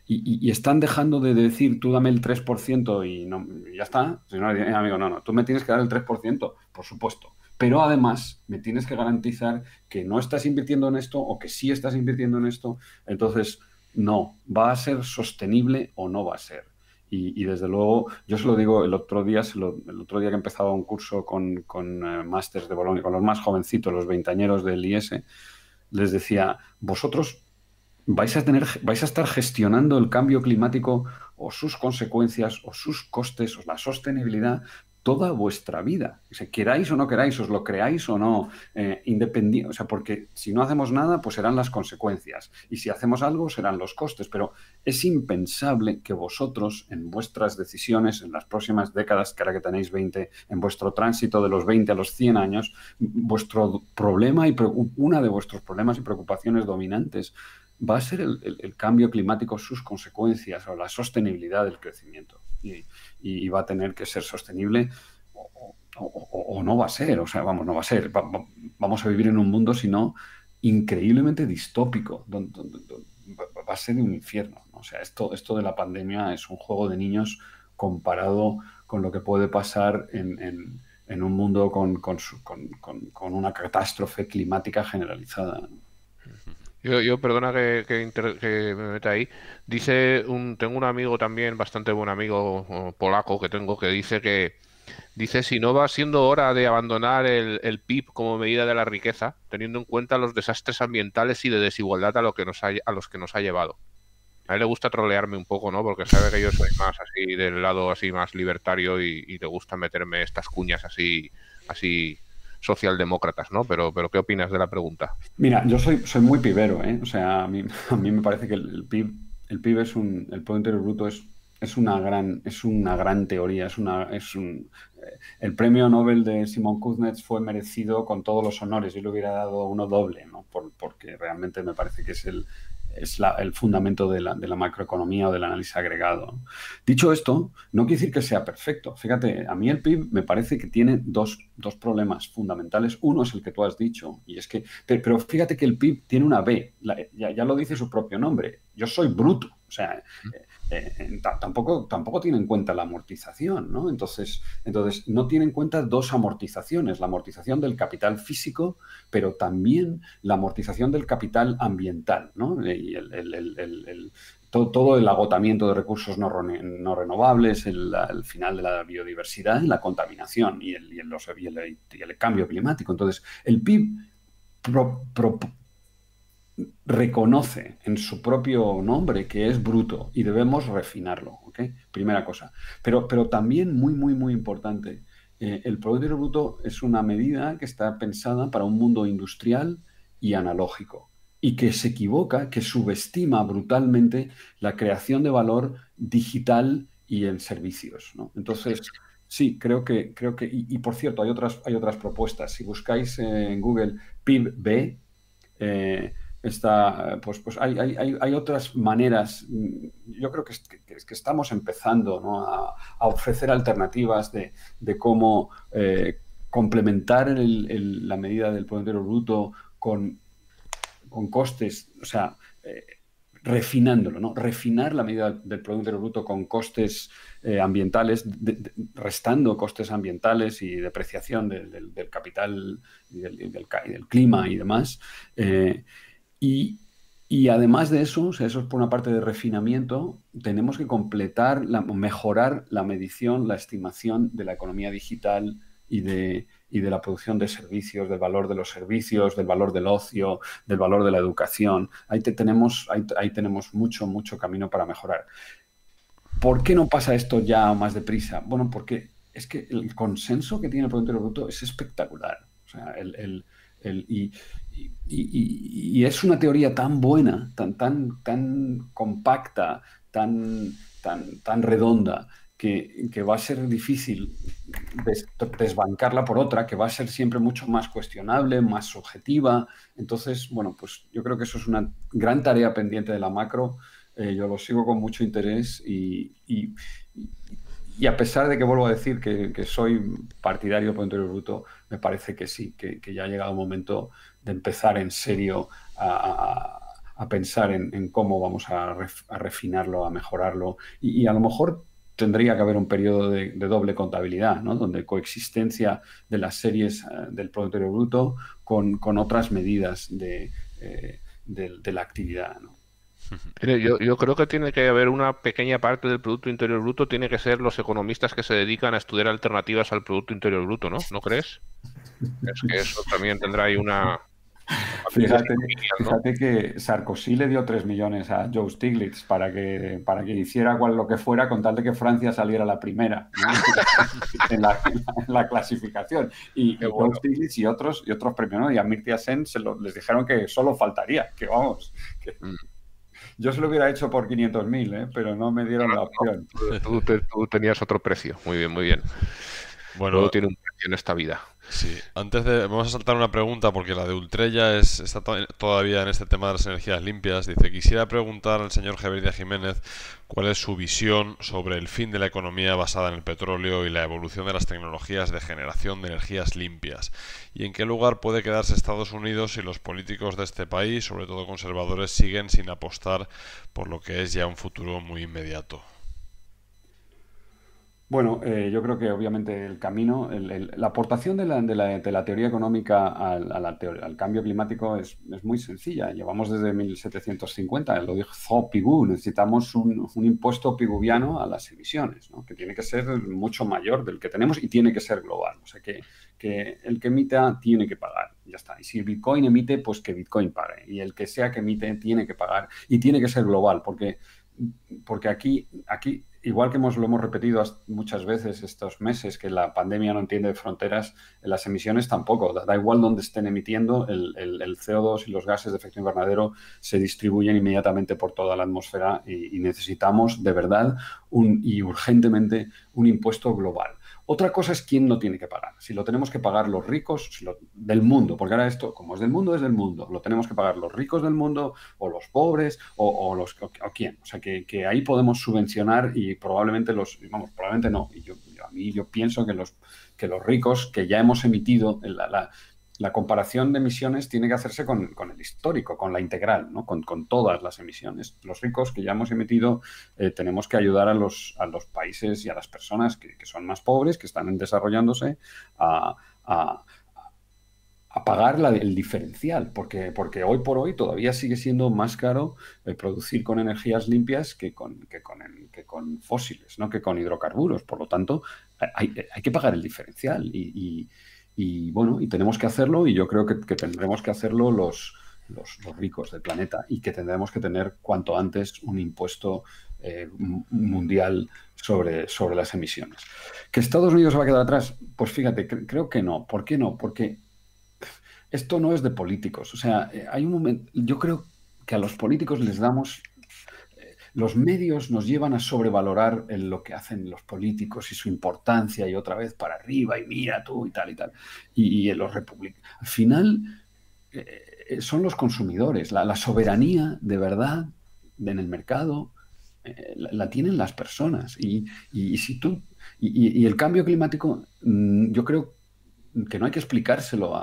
y están dejando de decir, tú dame el 3% y no, ya está. Si no, amigo, no, tú me tienes que dar el 3%, por supuesto. Pero además me tienes que garantizar que no estás invirtiendo en esto o que sí estás invirtiendo en esto. Entonces, no, ¿va a ser sostenible o no va a ser? Y desde luego, yo se lo digo el otro día que empezaba un curso con másters de Bolonia, con los más jovencitos, los veinteañeros del IS, les decía, vosotros vais a estar gestionando el cambio climático o sus consecuencias o sus costes o la sostenibilidad toda vuestra vida. O sea, queráis o no queráis, os lo creáis o no, independiente. O sea, porque si no hacemos nada, pues serán las consecuencias. Y si hacemos algo, serán los costes. Pero es impensable que vosotros, en vuestras decisiones, en las próximas décadas, que ahora que tenéis 20, en vuestro tránsito de los 20 a los 100 años, vuestro problema y una de vuestros problemas y preocupaciones dominantes va a ser el cambio climático, sus consecuencias o la sostenibilidad del crecimiento. Y va a tener que ser sostenible o no va a ser. O sea, vamos, no va a ser. Vamos a vivir en un mundo, si no, increíblemente distópico, donde va a ser un infierno, ¿no? O sea, esto de la pandemia es un juego de niños comparado con lo que puede pasar en un mundo con una catástrofe climática generalizada, ¿no? Yo perdona que me meta ahí. Tengo un amigo también, bastante buen amigo polaco que dice si no va siendo hora de abandonar el PIB como medida de la riqueza, teniendo en cuenta los desastres ambientales y de desigualdad a los que nos ha llevado. A él le gusta trolearme un poco, ¿no? Porque sabe que yo soy más así del lado así más libertario y le gusta meterme estas cuñas así socialdemócratas, ¿no? Pero ¿qué opinas de la pregunta? Mira, yo soy muy pibero, ¿eh? O sea, a mí me parece que el PIB el Producto Interior Bruto es una gran teoría, el premio Nobel de Simon Kuznets fue merecido con todos los honores. Yo le hubiera dado uno doble, ¿no? Porque realmente me parece que es el fundamento de la macroeconomía o del análisis agregado. Dicho esto, no quiere decir que sea perfecto. Fíjate, a mí el PIB me parece que tiene dos problemas fundamentales. Uno es el que tú has dicho, y es que, pero fíjate que el PIB tiene una B, ya lo dice su propio nombre. Yo soy bruto, o sea, tampoco tiene en cuenta la amortización, ¿no? Entonces no tiene en cuenta dos amortizaciones, la amortización del capital físico, pero también la amortización del capital ambiental, ¿no? Y todo el agotamiento de recursos no renovables, el final de la biodiversidad, la contaminación y el cambio climático. Entonces, el PIB reconoce en su propio nombre que es bruto y debemos refinarlo, ¿ok? Primera cosa. Pero también muy importante, el Producto Interior Bruto es una medida que está pensada para un mundo industrial y analógico y que se equivoca, que subestima brutalmente la creación de valor digital y en servicios, ¿no? Entonces, sí, creo que y por cierto, hay otras propuestas. Si buscáis en Google PIB-B, pues hay otras maneras. Yo creo que estamos empezando, ¿no? a ofrecer alternativas de cómo complementar la medida del Producto Interior Bruto con costes, o sea, refinándolo, ¿no? Refinar la medida del Producto Interior Bruto con costes ambientales, restando costes ambientales y depreciación del capital y del clima y demás. Y además de eso, o sea, eso es por una parte de refinamiento, tenemos que mejorar la medición, la estimación de la economía digital y de la producción de servicios, del valor de los servicios, del valor del ocio, del valor de la educación. Ahí tenemos mucho camino para mejorar. ¿Por qué no pasa esto ya más deprisa? Bueno, porque es que el consenso que tiene el Producto Interior Bruto es espectacular. O sea, y es una teoría tan buena, tan compacta, tan redonda, que va a ser difícil desbancarla por otra, que va a ser siempre mucho más cuestionable, más subjetiva. Entonces, bueno, pues yo creo que eso es una gran tarea pendiente de la macro. Yo lo sigo con mucho interés y a pesar de que vuelvo a decir que soy partidario del Producto Interior Bruto, me parece que sí, que ya ha llegado el momento de empezar en serio a pensar en cómo vamos a refinarlo, a mejorarlo y a lo mejor tendría que haber un periodo de doble contabilidad, ¿no? Donde coexistencia de las series del Producto Interior Bruto con otras medidas de la actividad, ¿no? Mire, yo creo que tiene que haber una pequeña parte del Producto Interior Bruto, tiene que ser los economistas que se dedican a estudiar alternativas al Producto Interior Bruto, ¿no? ¿No crees? Es que eso también tendrá ahí una... Fíjate que Sarkozy le dio 3 millones a Joe Stiglitz para que hiciera lo que fuera con tal de que Francia saliera la primera, ¿no? en la clasificación. Y bueno. Joe Stiglitz y otros premios, ¿no? Y a Amartya Sen les dijeron que solo faltaría, que vamos. Yo se lo hubiera hecho por 500.000, pero no me dieron la opción. Tú tenías otro precio. Muy bien, muy bien. Bueno, todo tiene un precio en esta vida. Sí, vamos a saltar una pregunta porque la de Ultrella está todavía en este tema de las energías limpias. Dice, quisiera preguntar al señor Geverdia Jiménez cuál es su visión sobre el fin de la economía basada en el petróleo y la evolución de las tecnologías de generación de energías limpias. Y en qué lugar puede quedarse Estados Unidos si los políticos de este país, sobre todo conservadores, siguen sin apostar por lo que es ya un futuro muy inmediato. Bueno, yo creo que obviamente el camino, la aportación de la teoría económica al cambio climático es muy sencilla. Llevamos desde 1750, lo dijo Zhou Pigou, necesitamos un impuesto piguviano a las emisiones, ¿no? Que tiene que ser mucho mayor del que tenemos y tiene que ser global. O sea, que el que emita tiene que pagar, ya está. Y si Bitcoin emite, pues que Bitcoin pague. Y el que sea que emite tiene que pagar y tiene que ser global, porque aquí igual que lo hemos repetido muchas veces estos meses, que la pandemia no entiende de fronteras, las emisiones tampoco. Da igual dónde estén emitiendo, el CO2 y los gases de efecto invernadero se distribuyen inmediatamente por toda la atmósfera y necesitamos de verdad y urgentemente un impuesto global. Otra cosa es quién lo tiene que pagar. Si lo tenemos que pagar los ricos del mundo, porque ahora esto, como es del mundo, lo tenemos que pagar los ricos del mundo o los pobres o quién. O sea, que ahí podemos subvencionar y probablemente probablemente no. Y yo pienso que los ricos que ya hemos emitido la comparación de emisiones tiene que hacerse con el histórico, con la integral, ¿no? Con todas las emisiones. Los ricos que ya hemos emitido tenemos que ayudar a los países y a las personas que son más pobres, que están desarrollándose, a pagar el diferencial, porque hoy por hoy todavía sigue siendo más caro producir con energías limpias que con fósiles, ¿no? Que con hidrocarburos. Por lo tanto, hay que pagar el diferencial y bueno, y tenemos que hacerlo y yo creo que tendremos que hacerlo los ricos del planeta y que tendremos que tener cuanto antes un impuesto mundial sobre las emisiones. ¿Que Estados Unidos va a quedar atrás? Pues fíjate, creo que no. ¿Por qué no? Porque esto no es de políticos. O sea, hay un momento, yo creo que a los políticos les damos... Los medios nos llevan a sobrevalorar lo que hacen los políticos y su importancia y otra vez para arriba y mira tú y tal y tal. Y los republicanos. Al final son los consumidores. La soberanía de verdad en el mercado la tienen las personas. Y el cambio climático, yo creo que no hay que explicárselo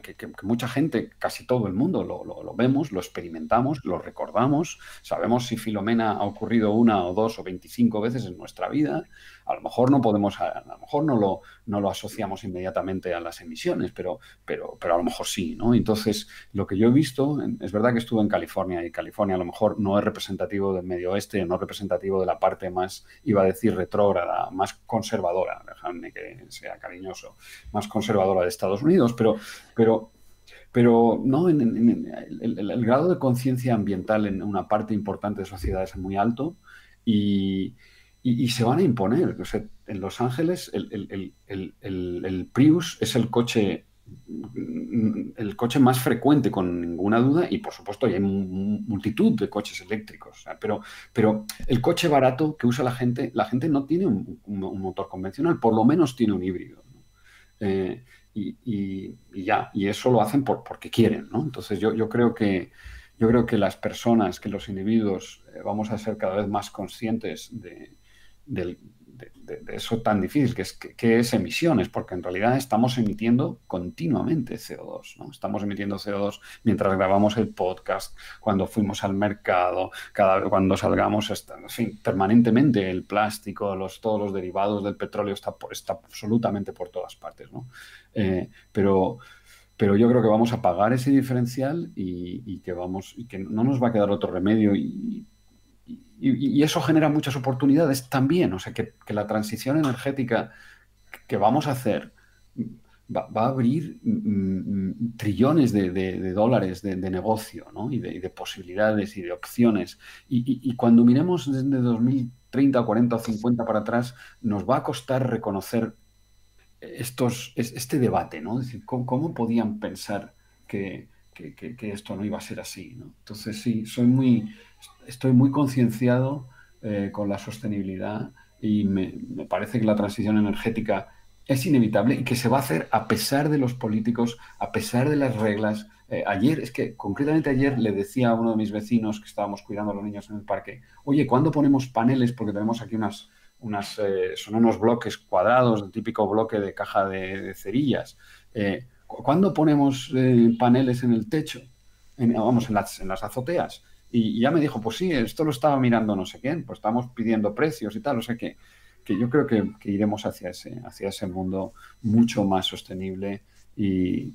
que mucha gente, casi todo el mundo, lo vemos, lo experimentamos, lo recordamos, sabemos si Filomena ha ocurrido 1 o 2 o 25 veces en nuestra vida. A lo mejor no lo asociamos inmediatamente a las emisiones, pero a lo mejor sí, ¿no? Entonces, lo que yo he visto, es verdad que estuve en California y California a lo mejor no es representativo del medio oeste, no es representativo de la parte más, iba a decir, retrógrada, más conservadora, déjame que sea cariñoso, más conservadora de Estados Unidos, pero no, el grado de conciencia ambiental en una parte importante de sociedades es muy alto y se van a imponer. O sea, en Los Ángeles el Prius es el coche el coche más frecuente con ninguna duda y por supuesto hay multitud de coches eléctricos. O sea, pero el coche barato que usa la gente no tiene un motor convencional, por lo menos tiene un híbrido, ¿no? Y eso lo hacen porque quieren, ¿no? Entonces yo creo que las personas, que los individuos vamos a ser cada vez más conscientes de eso tan difícil que es emisiones, porque en realidad estamos emitiendo continuamente CO2, ¿no? Estamos emitiendo CO2 mientras grabamos el podcast, cuando fuimos al mercado, cuando salgamos, en fin, permanentemente el plástico, todos los derivados del petróleo está absolutamente por todas partes, ¿no? Pero yo creo que vamos a pagar ese diferencial y que no nos va a quedar otro remedio y eso genera muchas oportunidades también. O sea, que la transición energética que vamos a hacer va a abrir trillones de dólares de negocio, ¿no? y de posibilidades y de opciones. Y cuando miremos desde 2030, 40 o 50 para atrás, nos va a costar reconocer este debate, ¿no? Es decir, ¿cómo podían pensar que esto no iba a ser así, ¿no? Entonces sí, estoy muy concienciado con la sostenibilidad y me parece que la transición energética es inevitable y que se va a hacer a pesar de los políticos, a pesar de las reglas. Concretamente ayer le decía a uno de mis vecinos que estábamos cuidando a los niños en el parque, oye, ¿cuándo ponemos paneles? Porque tenemos aquí son unos bloques cuadrados, el típico bloque de caja de cerillas. ¿Cuándo ponemos paneles en el techo? En las azoteas. Y ya me dijo, pues sí, esto lo estaba mirando no sé quién, pues estamos pidiendo precios y tal, o sea que yo creo que iremos hacia ese mundo mucho más sostenible y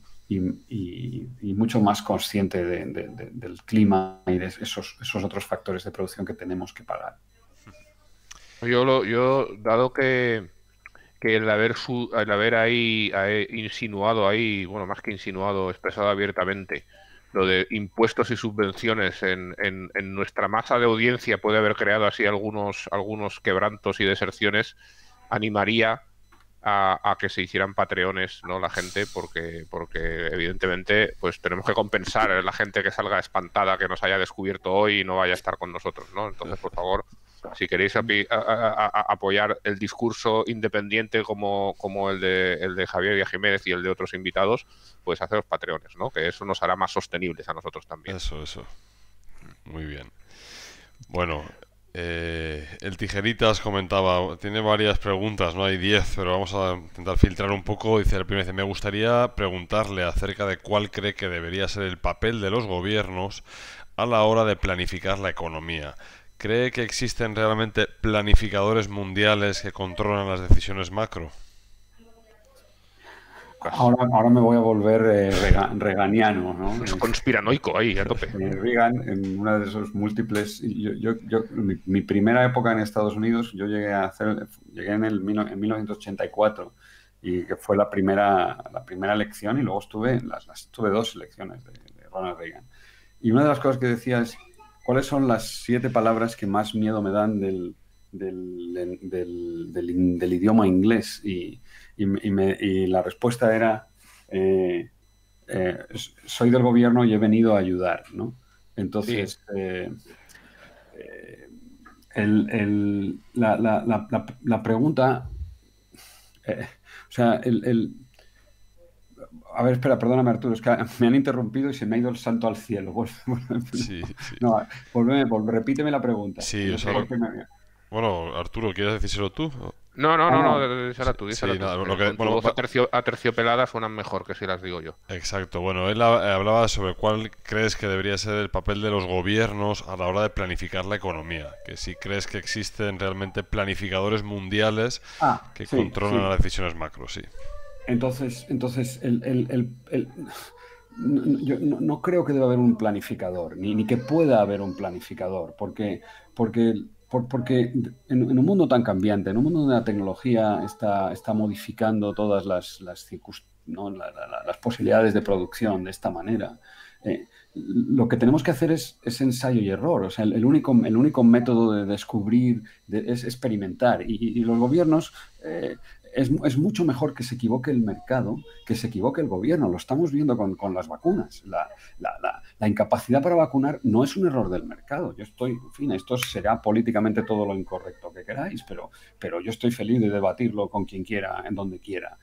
mucho más consciente del clima y de esos otros factores de producción que tenemos que pagar. Yo dado que el haber ahí insinuado ahí, bueno, más que insinuado, expresado abiertamente, lo de impuestos y subvenciones en nuestra masa de audiencia puede haber creado así algunos quebrantos y deserciones, animaría a que se hicieran patreones, ¿no? La gente, porque evidentemente pues tenemos que compensar a la gente que salga espantada, que nos haya descubierto hoy y no vaya a estar con nosotros, ¿no? Entonces, por favor, si queréis apoyar el discurso independiente como el de Javier y Jiménez y el de otros invitados, pues haceros patreones, ¿no? Que eso nos hará más sostenibles a nosotros también. Eso. Muy bien. Bueno, el Tijeritas comentaba, tiene varias preguntas, no hay 10, pero vamos a intentar filtrar un poco. Dice, el primero, me gustaría preguntarle acerca de cuál cree que debería ser el papel de los gobiernos a la hora de planificar la economía. ¿Cree que existen realmente planificadores mundiales que controlan las decisiones macro? Ahora me voy a volver reganiano, ¿no? Es conspiranoico ahí, a tope. Reagan, en una de esos múltiples... mi primera época en Estados Unidos, yo llegué en 1984 y que fue la primera elección y luego tuve 2 elecciones de Ronald Reagan. Y una de las cosas que decía es, ¿cuáles son las 7 palabras que más miedo me dan del idioma inglés? Y la respuesta era, soy del gobierno y he venido a ayudar, ¿no? Entonces, la pregunta, o sea, a ver, espera, perdóname, Arturo, es que me han interrumpido y se me ha ido el santo al cielo. Sí. No, repíteme la pregunota. Sí, o sea, bueno, Arturo, ¿quieres decírselo tú? No, dísela tú. Sí, aterciopeladas suenan mejor que si las digo yo. Exacto, bueno, él hablaba sobre cuál crees que debería ser el papel de los gobiernos a la hora de planificar la economía, que si crees que existen realmente planificadores mundiales que controlan las decisiones macro, sí. Entonces yo no creo que deba haber un planificador, ni que pueda haber un planificador, porque en un mundo tan cambiante, en un mundo donde la tecnología está modificando todas las posibilidades de producción de esta manera, lo que tenemos que hacer es ensayo y error. O sea, el único método de descubrir es experimentar. Y los gobiernos es mucho mejor que se equivoque el mercado, que se equivoque el gobierno. Lo estamos viendo con las vacunas. La incapacidad para vacunar no es un error del mercado. Yo estoy, en fin, esto será políticamente todo lo incorrecto que queráis, pero yo estoy feliz de debatirlo con quien quiera, en donde quiera.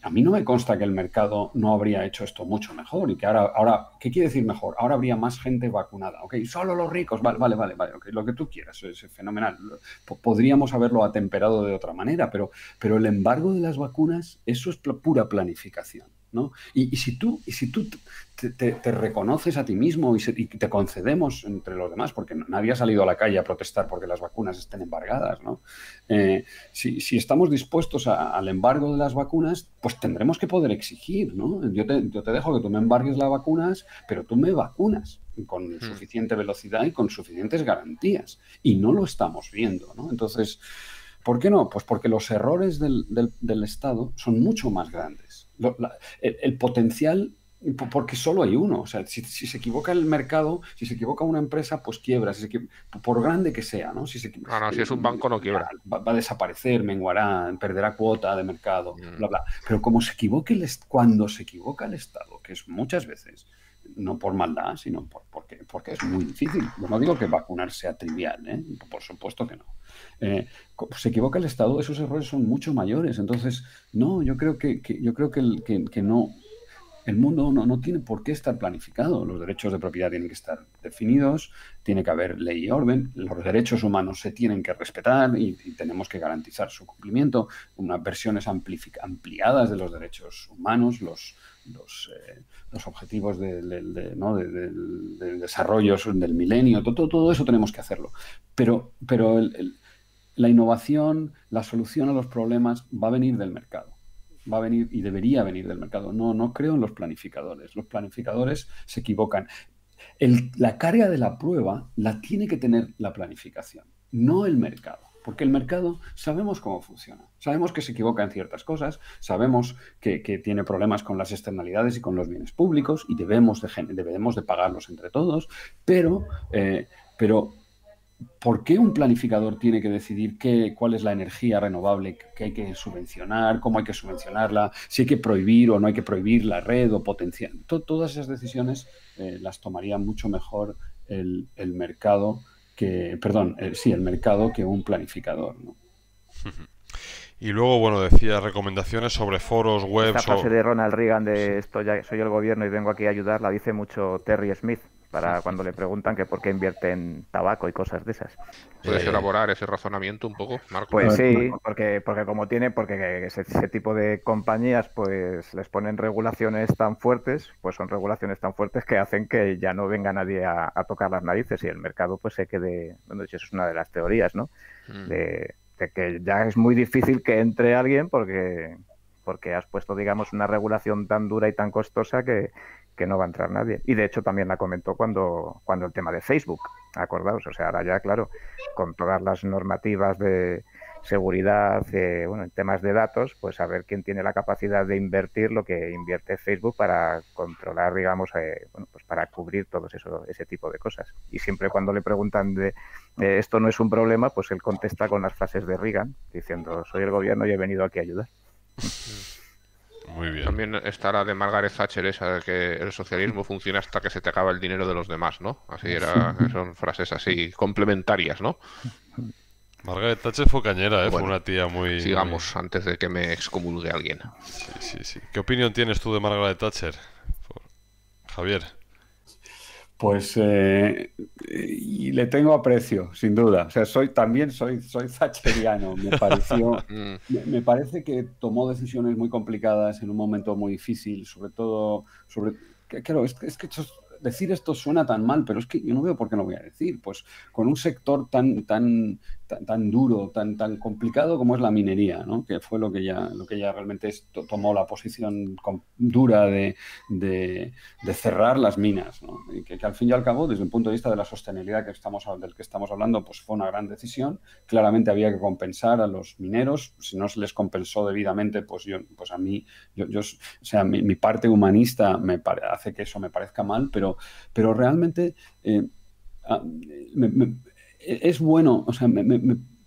A mí no me consta que el mercado no habría hecho esto mucho mejor y que ahora, ¿qué quiere decir mejor? Ahora habría más gente vacunada, ¿ok? Solo los ricos, vale, okay, lo que tú quieras, es fenomenal. Podríamos haberlo atemperado de otra manera, pero el embargo de las vacunas, eso es pura planificación, ¿no? Y si tú te reconoces a ti mismo y te concedemos entre los demás, porque nadie ha salido a la calle a protestar porque las vacunas estén embargadas, ¿no? Si estamos dispuestos al embargo de las vacunas, pues tendremos que poder exigir, ¿no? Yo te dejo que tú me embargues las vacunas, pero tú me vacunas con suficiente velocidad y con suficientes garantías. Y no lo estamos viendo, ¿no? Entonces, ¿por qué no? Pues porque los errores del Estado son mucho más grandes. El potencial, porque solo hay uno. O sea, si se equivoca el mercado, si se equivoca una empresa, pues quiebra, por grande que sea, ¿no? Si es un banco no quiebra. Va a desaparecer, menguará, perderá cuota de mercado, bla, bla. Pero como cuando se equivoca el Estado, que es muchas veces, no por maldad, sino porque es muy difícil. Yo no digo que vacunar sea trivial, ¿eh? Por supuesto que no. Se equivoca el Estado, esos errores son mucho mayores. Entonces, no, yo creo que no. El mundo no tiene por qué estar planificado. Los derechos de propiedad tienen que estar definidos, tiene que haber ley y orden, los derechos humanos se tienen que respetar y tenemos que garantizar su cumplimiento. Unas versiones ampliadas de los derechos humanos, los objetivos del desarrollo del milenio, todo eso tenemos que hacerlo. Pero la innovación, la solución a los problemas va a venir del mercado. Va a venir y debería venir del mercado. No creo en los planificadores. Los planificadores se equivocan. La carga de la prueba la tiene que tener la planificación, no el mercado. Porque el mercado sabemos cómo funciona. Sabemos que se equivoca en ciertas cosas, sabemos que tiene problemas con las externalidades y con los bienes públicos y debemos de pagarlos entre todos, pero ¿por qué un planificador tiene que decidir cuál es la energía renovable que hay que subvencionar, cómo hay que subvencionarla, si hay que prohibir o no hay que prohibir la red o potenciar? Todas esas decisiones las tomaría mucho mejor el mercado el mercado que un planificador, ¿no? Y luego, bueno, decía recomendaciones sobre foros, webs... Esta frase de Ronald Reagan de soy el gobierno y vengo aquí a ayudar, la dice mucho Terry Smith, para cuando le preguntan que por qué invierte en tabaco y cosas de esas. ¿Puedes elaborar ese razonamiento un poco, Marco? Pues sí, porque ese tipo de compañías pues les ponen regulaciones tan fuertes, pues son regulaciones tan fuertes que hacen que ya no venga nadie a tocar las narices y el mercado pues se quede, bueno, eso es una de las teorías, ¿no? De que ya es muy difícil que entre alguien porque has puesto, digamos, una regulación tan dura y tan costosa que no va a entrar nadie. Y de hecho también la comentó cuando el tema de Facebook, acordaos, o sea, ahora ya, claro, con todas las normativas de seguridad, en temas de datos, pues a ver quién tiene la capacidad de invertir lo que invierte Facebook para controlar, digamos, pues para cubrir todo ese tipo de cosas. Y siempre cuando le preguntan de esto no es un problema, pues él contesta con las frases de Reagan, diciendo, soy el gobierno y he venido aquí a ayudar. Muy bien. También está la de Margaret Thatcher, esa de que el socialismo funciona hasta que se te acaba el dinero de los demás, ¿no? Así son frases así complementarias, ¿no? Margaret Thatcher fue cañera, fue una tía muy... Sigamos, antes de que me excomulgue alguien. Sí. ¿Qué opinión tienes tú de Margaret Thatcher, Javier? Pues y le tengo aprecio, sin duda. O sea, soy thatcheriano. Me parece que tomó decisiones muy complicadas en un momento muy difícil, sobre todo claro, es que decir esto suena tan mal, pero es que yo no veo por qué no voy a decir. Pues con un sector tan duro, tan complicado como es la minería, ¿no? Que fue lo que ella realmente tomó la posición dura de cerrar las minas, ¿no? Y que al fin y al cabo, desde un punto de vista de la sostenibilidad del que estamos hablando, pues fue una gran decisión. Claramente había que compensar a los mineros. Si no se les compensó debidamente, pues a mí, o sea, mi parte humanista hace que eso me parezca mal, pero realmente es bueno, o sea,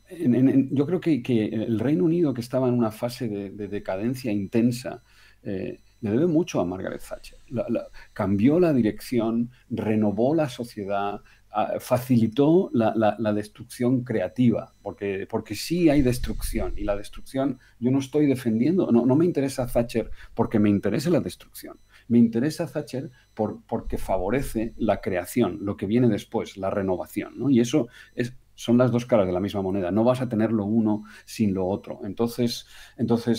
yo creo que el Reino Unido, que estaba en una fase de decadencia intensa, le debe mucho a Margaret Thatcher. Cambió la dirección, renovó la sociedad, facilitó la destrucción creativa, porque sí hay destrucción, y la destrucción yo no estoy defendiendo, no me interesa Thatcher porque me interesa la destrucción. Me interesa Thatcher porque favorece la creación, lo que viene después, la renovación, ¿no? Y eso son las dos caras de la misma moneda. No vas a tener lo uno sin lo otro. Entonces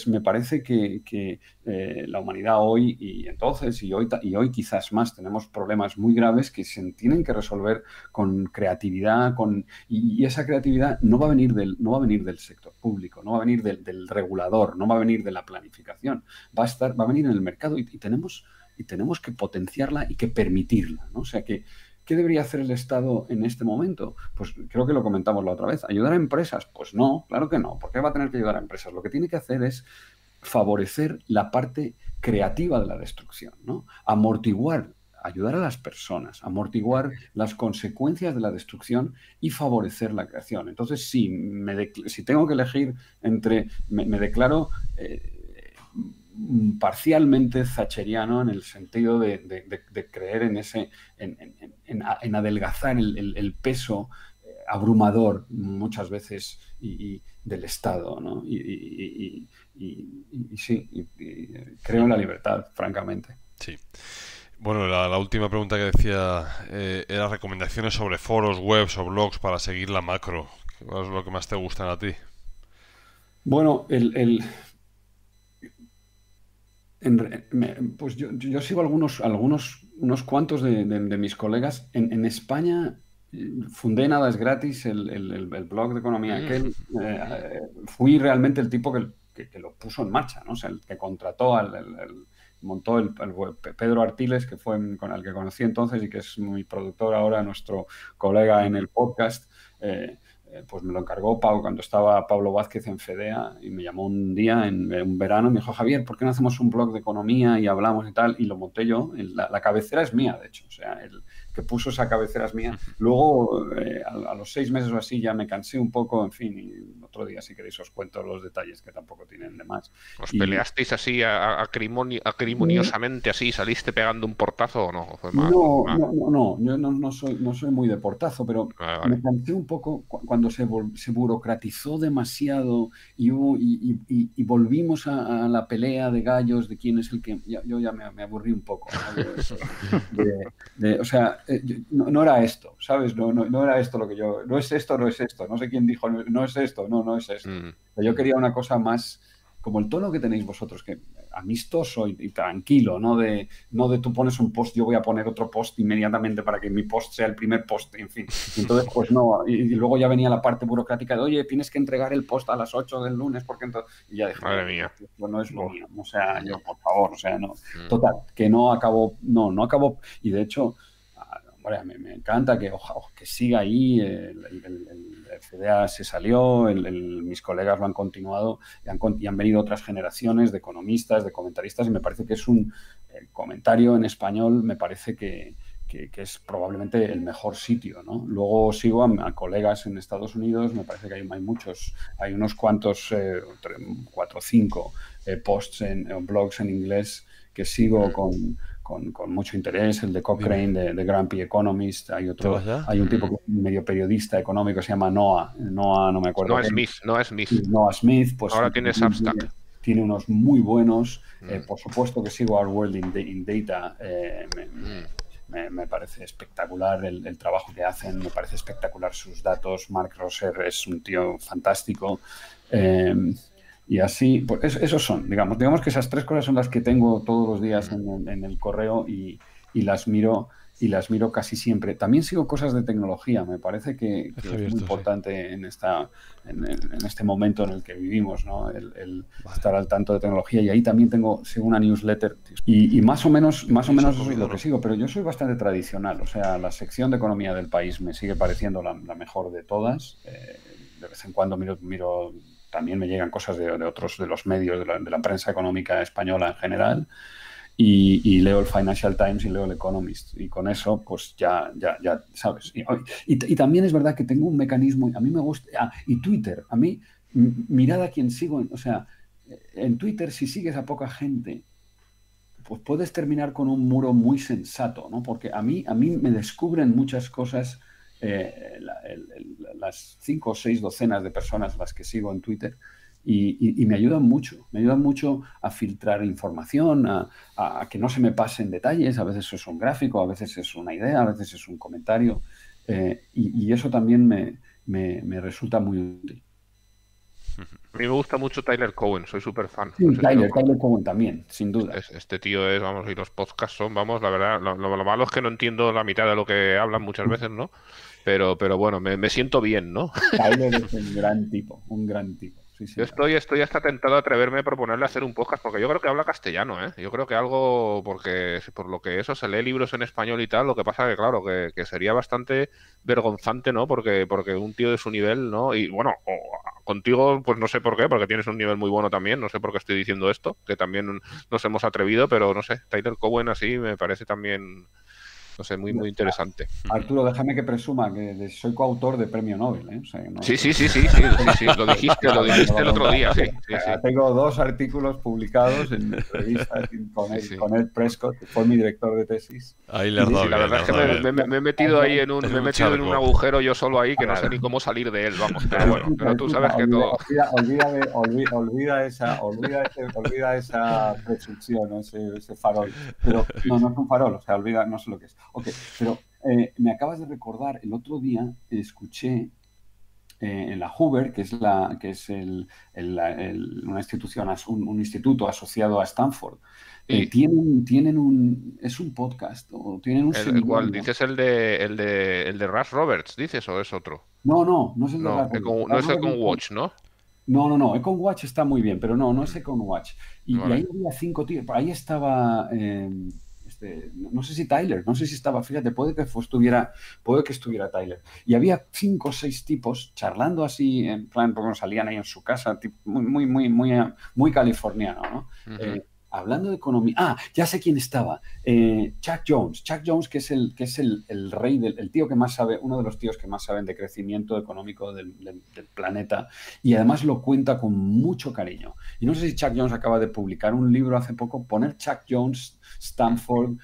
me parece que la humanidad hoy y hoy quizás más tenemos problemas muy graves que se tienen que resolver con creatividad, y esa creatividad no va a venir del sector público, no va a venir del regulador, no va a venir de la planificación, va a venir en el mercado, y tenemos que potenciarla y que permitirla, ¿no? O sea que ¿qué debería hacer el Estado en este momento? Pues creo que lo comentamos la otra vez. ¿Ayudar a empresas? Pues no, claro que no. ¿Por qué va a tener que ayudar a empresas? Lo que tiene que hacer es favorecer la parte creativa de la destrucción, ¿no? Ayudar a las personas, amortiguar las consecuencias de la destrucción y favorecer la creación. Entonces, sí, si tengo que elegir me declaro parcialmente thatcheriano, en el sentido de creer en adelgazar el peso abrumador muchas veces del Estado, ¿no? Y sí, creo en la libertad, francamente. Sí. Bueno, la última pregunta que decía era recomendaciones sobre foros, webs o blogs para seguir la macro. ¿Qué es lo que más te gustan a ti? Bueno, pues yo sigo unos cuantos de mis colegas. En España fundé Nada es Gratis, el blog de economía aquel. Fui realmente el tipo que lo puso en marcha, ¿no? O sea, el que contrató montó Pedro Artiles, que fue con el que conocí entonces y que es mi productor ahora, nuestro colega en el podcast. Pues me lo encargó cuando estaba Pablo Vázquez en Fedea, y me llamó un día en un verano y me dijo: Javier, ¿por qué no hacemos un blog de economía y hablamos y tal? Y lo monté yo. La cabecera es mía, de hecho. O sea, el que puso esa cabecera es mía. Luego, a los 6 meses o así, ya me cansé un poco, en fin, y otro día, si queréis, os cuento los detalles, que tampoco tienen de más. ¿Os peleasteis así acrimoniosamente, así, saliste pegando un portazo o no? ¿Fue más, no, yo no soy muy de portazo, pero vale. me cansé un poco cuando se burocratizó demasiado y volvimos a la pelea de gallos de quién es el que... Yo ya me aburrí un poco, ¿no? O sea, no era esto, ¿sabes? No era esto lo que yo... No es esto, no es esto. No sé quién dijo, no es esto, no es esto. Yo quería una cosa más como el tono que tenéis vosotros, que amistoso y tranquilo, no de tú pones un post, yo voy a poner otro post inmediatamente para que mi post sea el primer post, en fin. Entonces, pues no, y luego ya venía la parte burocrática de: oye, tienes que entregar el post a las 8 del lunes, porque entonces... Y ya dije: madre mía, esto no es lo mío, o sea, yo, por favor, o sea, no. Total, que no acabó, y de hecho... Hombre, me encanta que siga ahí. El FDA se salió, mis colegas lo han continuado, y han venido otras generaciones de economistas, de comentaristas, y me parece que es un comentario en español, me parece que es probablemente el mejor sitio, ¿no? Luego sigo a colegas en Estados Unidos, me parece que hay muchos, hay unos cuantos, 4 o 5 posts en blogs en inglés que sigo con mucho interés. El de Cochrane, de Grumpy Economist. Hay un tipo que es medio periodista económico, se llama Noah, no me acuerdo. Noah Smith. Noah Smith, pues ahora tiene Substack. Tiene unos muy buenos. Por supuesto que sigo Our World in Data. Me parece espectacular el trabajo que hacen, me parece espectacular sus datos. Mark Rosser es un tío fantástico. Y así, pues esos son, digamos que esas 3 cosas son las que tengo todos los días en el correo, y las miro casi siempre. También sigo cosas de tecnología, me parece que es muy importante en este momento en el que vivimos, ¿no? El estar al tanto de tecnología, y ahí también sigo una newsletter, y más o menos eso es lo que sigo, pero yo soy bastante tradicional, o sea, la sección de economía del País me sigue pareciendo la mejor de todas. De vez en cuando miro también me llegan cosas de otros, de los medios, de la prensa económica española en general. y leo el Financial Times y leo el Economist. Y con eso, pues ya sabes. Y también es verdad que tengo un mecanismo, a mí me gusta, y Twitter, a mí, mirad a quien sigo, o sea, en Twitter si sigues a poca gente, pues puedes terminar con un muro muy sensato, ¿no? Porque a mí me descubren muchas cosas, las 5 o 6 docenas de personas a las que sigo en Twitter, y me ayudan mucho a filtrar información, a que no se me pasen detalles. A veces es un gráfico, a veces es una idea, a veces es un comentario, y eso también me resulta muy útil. A mí me gusta mucho Tyler Cowen, soy súper fan. Sí, No sé si Tyler Cowen también, sin duda. Este tío es, vamos, y los podcasts son, vamos, la verdad, lo malo es que no entiendo la mitad de lo que hablan muchas veces, ¿no? Pero bueno, me siento bien, ¿no? Tyler es un gran tipo, un gran tipo. Sí, Yo estoy hasta tentado a atreverme a proponerle hacer un podcast, porque yo creo que habla castellano, ¿eh? Yo creo que algo, porque por lo que eso se lee libros en español y tal, lo que pasa que, claro, que sería bastante vergonzante, ¿no? Porque un tío de su nivel, ¿no? Y bueno, contigo, pues no sé por qué, porque tienes un nivel muy bueno también, no sé por qué estoy diciendo esto, que también nos hemos atrevido, pero no sé, Tyler Cowen así me parece también, no sé, muy interesante. Arturo, déjame que presuma que soy coautor de premio Nobel, ¿eh? O sea, no, Sí, lo dijiste el otro día, sí. Tengo 2 artículos publicados en revistas con Ed Prescott, que fue mi director de tesis. Ahí le has dado la verdad es que me he metido ahí en un agujero yo solo ahí, que no sé ni cómo salir de él, vamos. Pero bueno, pero tú sabes que todo... Olvida esa presunción, ese farol. Pero no es un farol, o sea, olvida, no sé lo que es. Ok, pero me acabas de recordar, el otro día escuché en la Hoover, que es una institución, un instituto asociado a Stanford, tienen es un podcast o tienen un seminario. ¿Cuál? ¿Dices el de Russ Roberts, dices, o es otro? No es el de Russ Roberts. No es Econ Watch, ¿no? No, Econ Watch está muy bien, pero no es Econ Watch. Y ahí había 5 tíos, ahí estaba... no sé si Tyler, no sé si estaba, fíjate, puede que estuviera Tyler. Y había 5 o 6 tipos charlando así, en plan, porque salían ahí en su casa, tipo, muy californiano, ¿no? Hablando de economía. Ya sé quién estaba. Chuck Jones, que es el rey el tío que más sabe, uno de los tíos que más saben de crecimiento económico del planeta, y además lo cuenta con mucho cariño. Y no sé si Chuck Jones acaba de publicar un libro hace poco, poner Chuck Jones, Stanford,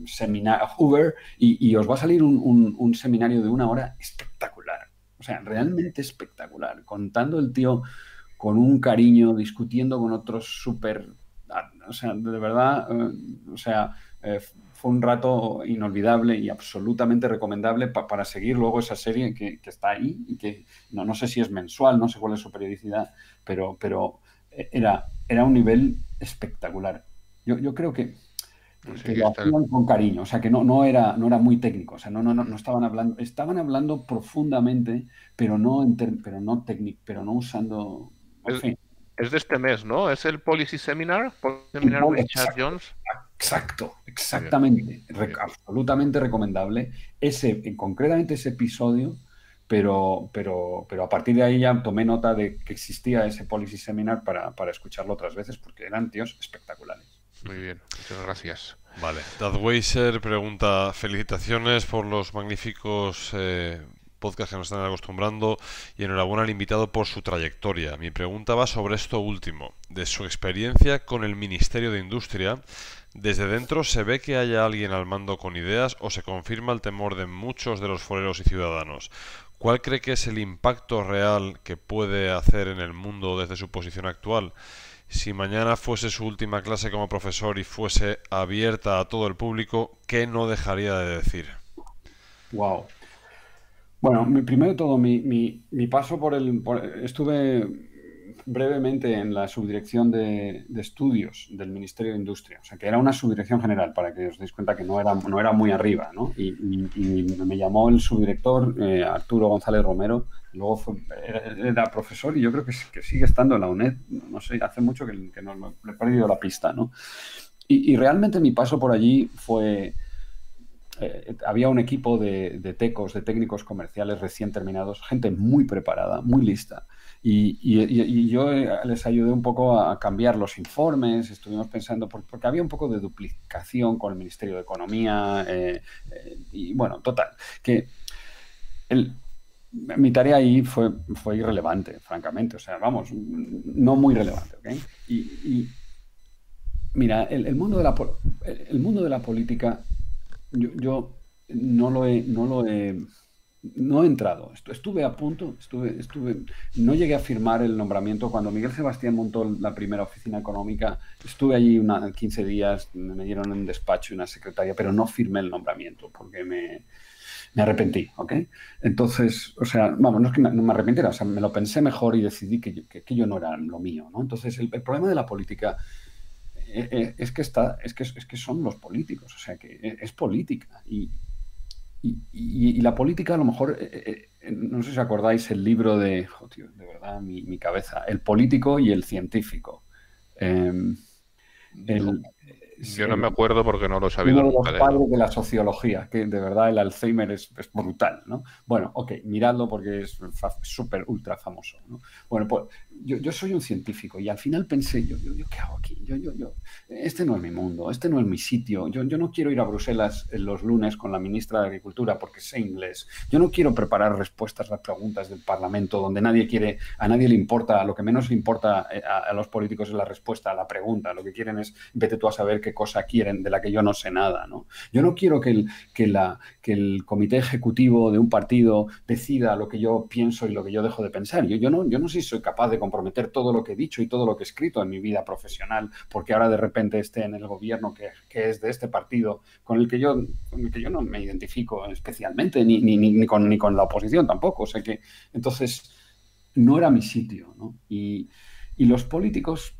seminario, Hoover, y os va a salir un seminario de 1 hora espectacular. O sea, realmente espectacular. Contando el tío con un cariño, discutiendo con otros súper... O sea, de verdad, fue un rato inolvidable y absolutamente recomendable para seguir luego esa serie que está ahí y que no sé si es mensual, no sé cuál es su periodicidad, pero era un nivel espectacular. Yo creo que lo hacían con cariño, o sea, que no era muy técnico, o sea, no estaban hablando profundamente, pero no usando... En fin. Es de este mes, ¿no? ¿Es el Policy Seminar? With Chuck Jones. Exactamente. Absolutamente recomendable. Concretamente ese episodio, pero a partir de ahí ya tomé nota de que existía ese Policy Seminar para escucharlo otras veces, porque eran tíos espectaculares. Muy bien, muchas gracias. Vale. Dadweiser pregunta: felicitaciones por los magníficos podcast que nos están acostumbrando y enhorabuena al invitado por su trayectoria. Mi pregunta va sobre esto último, de su experiencia con el Ministerio de Industria. ¿Desde dentro se ve que haya alguien al mando con ideas o se confirma el temor de muchos de los foreros y ciudadanos? ¿Cuál cree que es el impacto real que puede hacer en el mundo desde su posición actual? Si mañana fuese su última clase como profesor y fuese abierta a todo el público, ¿qué no dejaría de decir? Wow. Bueno, primero de todo, mi paso estuve brevemente en la subdirección de estudios del Ministerio de Industria, o sea, que era una subdirección general, para que os deis cuenta que no era muy arriba, ¿no? Y me llamó el subdirector, Arturo González Romero, luego era profesor y yo creo que sigue estando en la UNED, no sé, hace mucho que no le he perdido la pista, ¿no? Y realmente mi paso por allí fue había un equipo de tecos, de técnicos comerciales recién terminados, gente muy preparada, muy lista. Y yo les ayudé un poco a cambiar los informes, estuvimos pensando, porque había un poco de duplicación con el Ministerio de Economía, y bueno, total, que mi tarea ahí fue irrelevante, francamente, o sea, vamos, no muy relevante, ¿ok? Y mira, el mundo de la política, yo no he entrado. Estuve a punto, no llegué a firmar el nombramiento. Cuando Miguel Sebastián montó la primera oficina económica, estuve allí 15 días, me dieron un despacho y una secretaria, pero no firmé el nombramiento porque me arrepentí, ¿ok? Entonces, o sea, vamos, no es que no me arrepintiera, o sea, me lo pensé mejor y decidí que yo no era lo mío, ¿no? Entonces, el problema de la política es que son los políticos, o sea, que es política. Y la política, a lo mejor, no sé si acordáis el libro de, oh, tío, de verdad, mi cabeza, El político y el científico. Eh, el, Yo no me acuerdo porque no lo he sabido Uno de nunca los de él. padres de la sociología, que de verdad el Alzheimer es brutal, ¿no? Bueno, ok, miradlo porque es súper, ultra famoso, ¿no? Bueno, pues yo soy un científico y al final pensé, ¿yo qué hago aquí? Este no es mi mundo, este no es mi sitio. Yo no quiero ir a Bruselas los lunes con la ministra de Agricultura porque sé inglés. Yo no quiero preparar respuestas a las preguntas del Parlamento donde a nadie le importa, lo que menos le importa a los políticos es la respuesta a la pregunta. Lo que quieren es, vete tú a saber qué cosa quieren de la que yo no sé nada, ¿no? Yo no quiero que el comité ejecutivo de un partido decida lo que yo pienso y lo que yo dejo de pensar. Yo no sé si soy capaz de comprometer todo lo que he dicho y todo lo que he escrito en mi vida profesional porque ahora de repente esté en el gobierno que es de este partido con el que yo no me identifico especialmente, ni con la oposición tampoco. O sea que, entonces, no era mi sitio, ¿no? Y los políticos,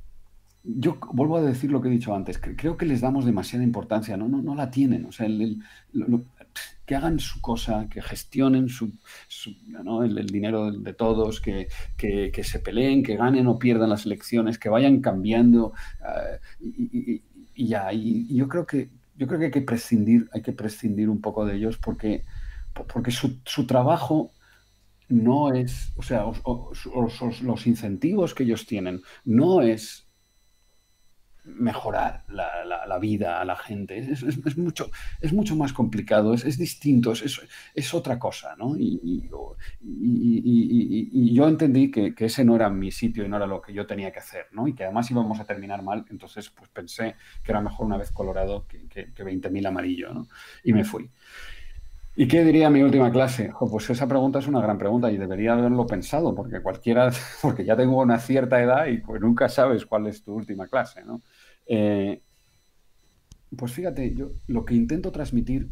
yo vuelvo a decir lo que he dicho antes, creo que les damos demasiada importancia, no la tienen, o sea, que hagan su cosa, que gestionen ¿no? el dinero de todos, que se peleen, que ganen o pierdan las elecciones, que vayan cambiando, y ya, y yo creo que hay que prescindir un poco de ellos porque su trabajo no es, o sea, los incentivos que ellos tienen no es mejorar la vida a la gente. Es mucho más complicado, es distinto, es otra cosa, ¿no? Y yo entendí que ese no era mi sitio y no era lo que yo tenía que hacer, ¿no? Y que además íbamos a terminar mal, entonces pues pensé que era mejor una vez colorado que 20.000 amarillo, ¿no? Y me fui. ¿Y qué diría mi última clase? Pues esa pregunta es una gran pregunta y debería haberlo pensado, porque porque ya tengo una cierta edad y pues nunca sabes cuál es tu última clase, ¿no? Pues fíjate, yo lo que intento transmitir,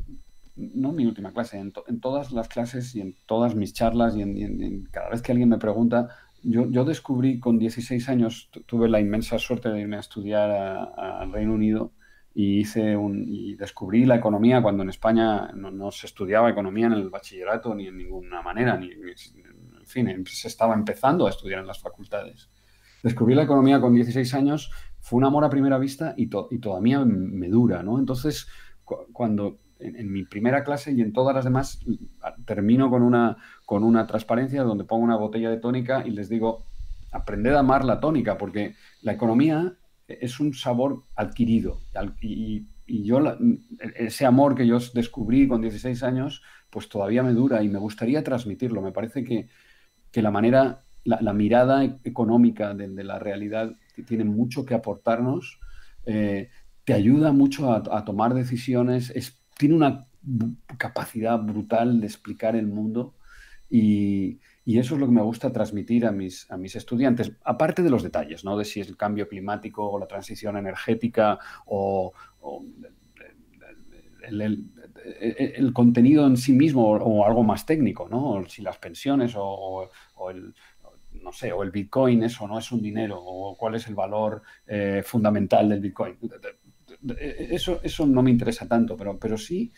no en mi última clase, en todas las clases y en todas mis charlas y en cada vez que alguien me pregunta, yo descubrí con 16 años, tuve la inmensa suerte de irme a estudiar al Reino Unido y descubrí la economía cuando en España no se estudiaba economía en el bachillerato ni en ninguna manera, en fin, se estaba empezando a estudiar en las facultades. Descubrí la economía con 16 años, fue un amor a primera vista y todavía me dura, ¿no? Entonces, cuando en mi primera clase y en todas las demás termino con una transparencia donde pongo una botella de tónica y les digo, aprended a amar la tónica, porque la economía es un sabor adquirido y yo ese amor que yo descubrí con 16 años, pues todavía me dura y me gustaría transmitirlo. Me parece que la mirada económica de la realidad tiene mucho que aportarnos, te ayuda mucho a tomar decisiones, tiene una capacidad brutal de explicar el mundo y eso es lo que me gusta transmitir a mis estudiantes, aparte de los detalles, ¿no? De si es el cambio climático o la transición energética o el contenido en sí mismo o algo más técnico, ¿no? O si las pensiones o no sé, o el Bitcoin, eso no es un dinero, o cuál es el valor fundamental del Bitcoin. Eso no me interesa tanto, pero sí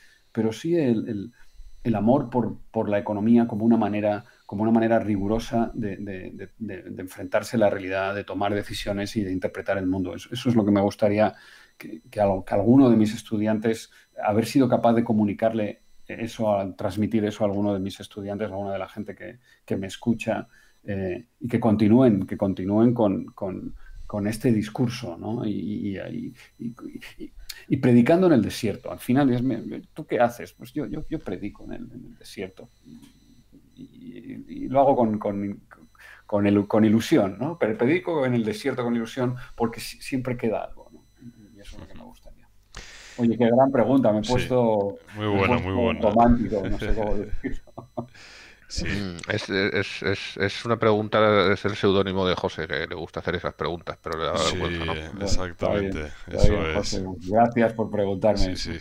el amor por la economía como una manera rigurosa de enfrentarse a la realidad, de tomar decisiones y de interpretar el mundo. Eso es lo que me gustaría que alguno de mis estudiantes, haber sido capaz de comunicarle eso, transmitir eso a alguno de mis estudiantes, a alguna de la gente que me escucha, y que continúen con este discurso, ¿no? Y predicando en el desierto. Al final, ¿tú qué haces? Pues yo predico en el desierto. Y lo hago con ilusión, ¿no? Pero predico en el desierto con ilusión porque siempre queda algo, ¿no? Y eso es lo que me gustaría. Oye, qué gran pregunta. Me he puesto muy buena. Romántico, no sé cómo decirlo. Sí. Es una pregunta, es el seudónimo de José, que le gusta hacer esas preguntas, pero le da vergüenza, ¿no? Bueno, exactamente. Está bien, José. Gracias por preguntarme. Sí.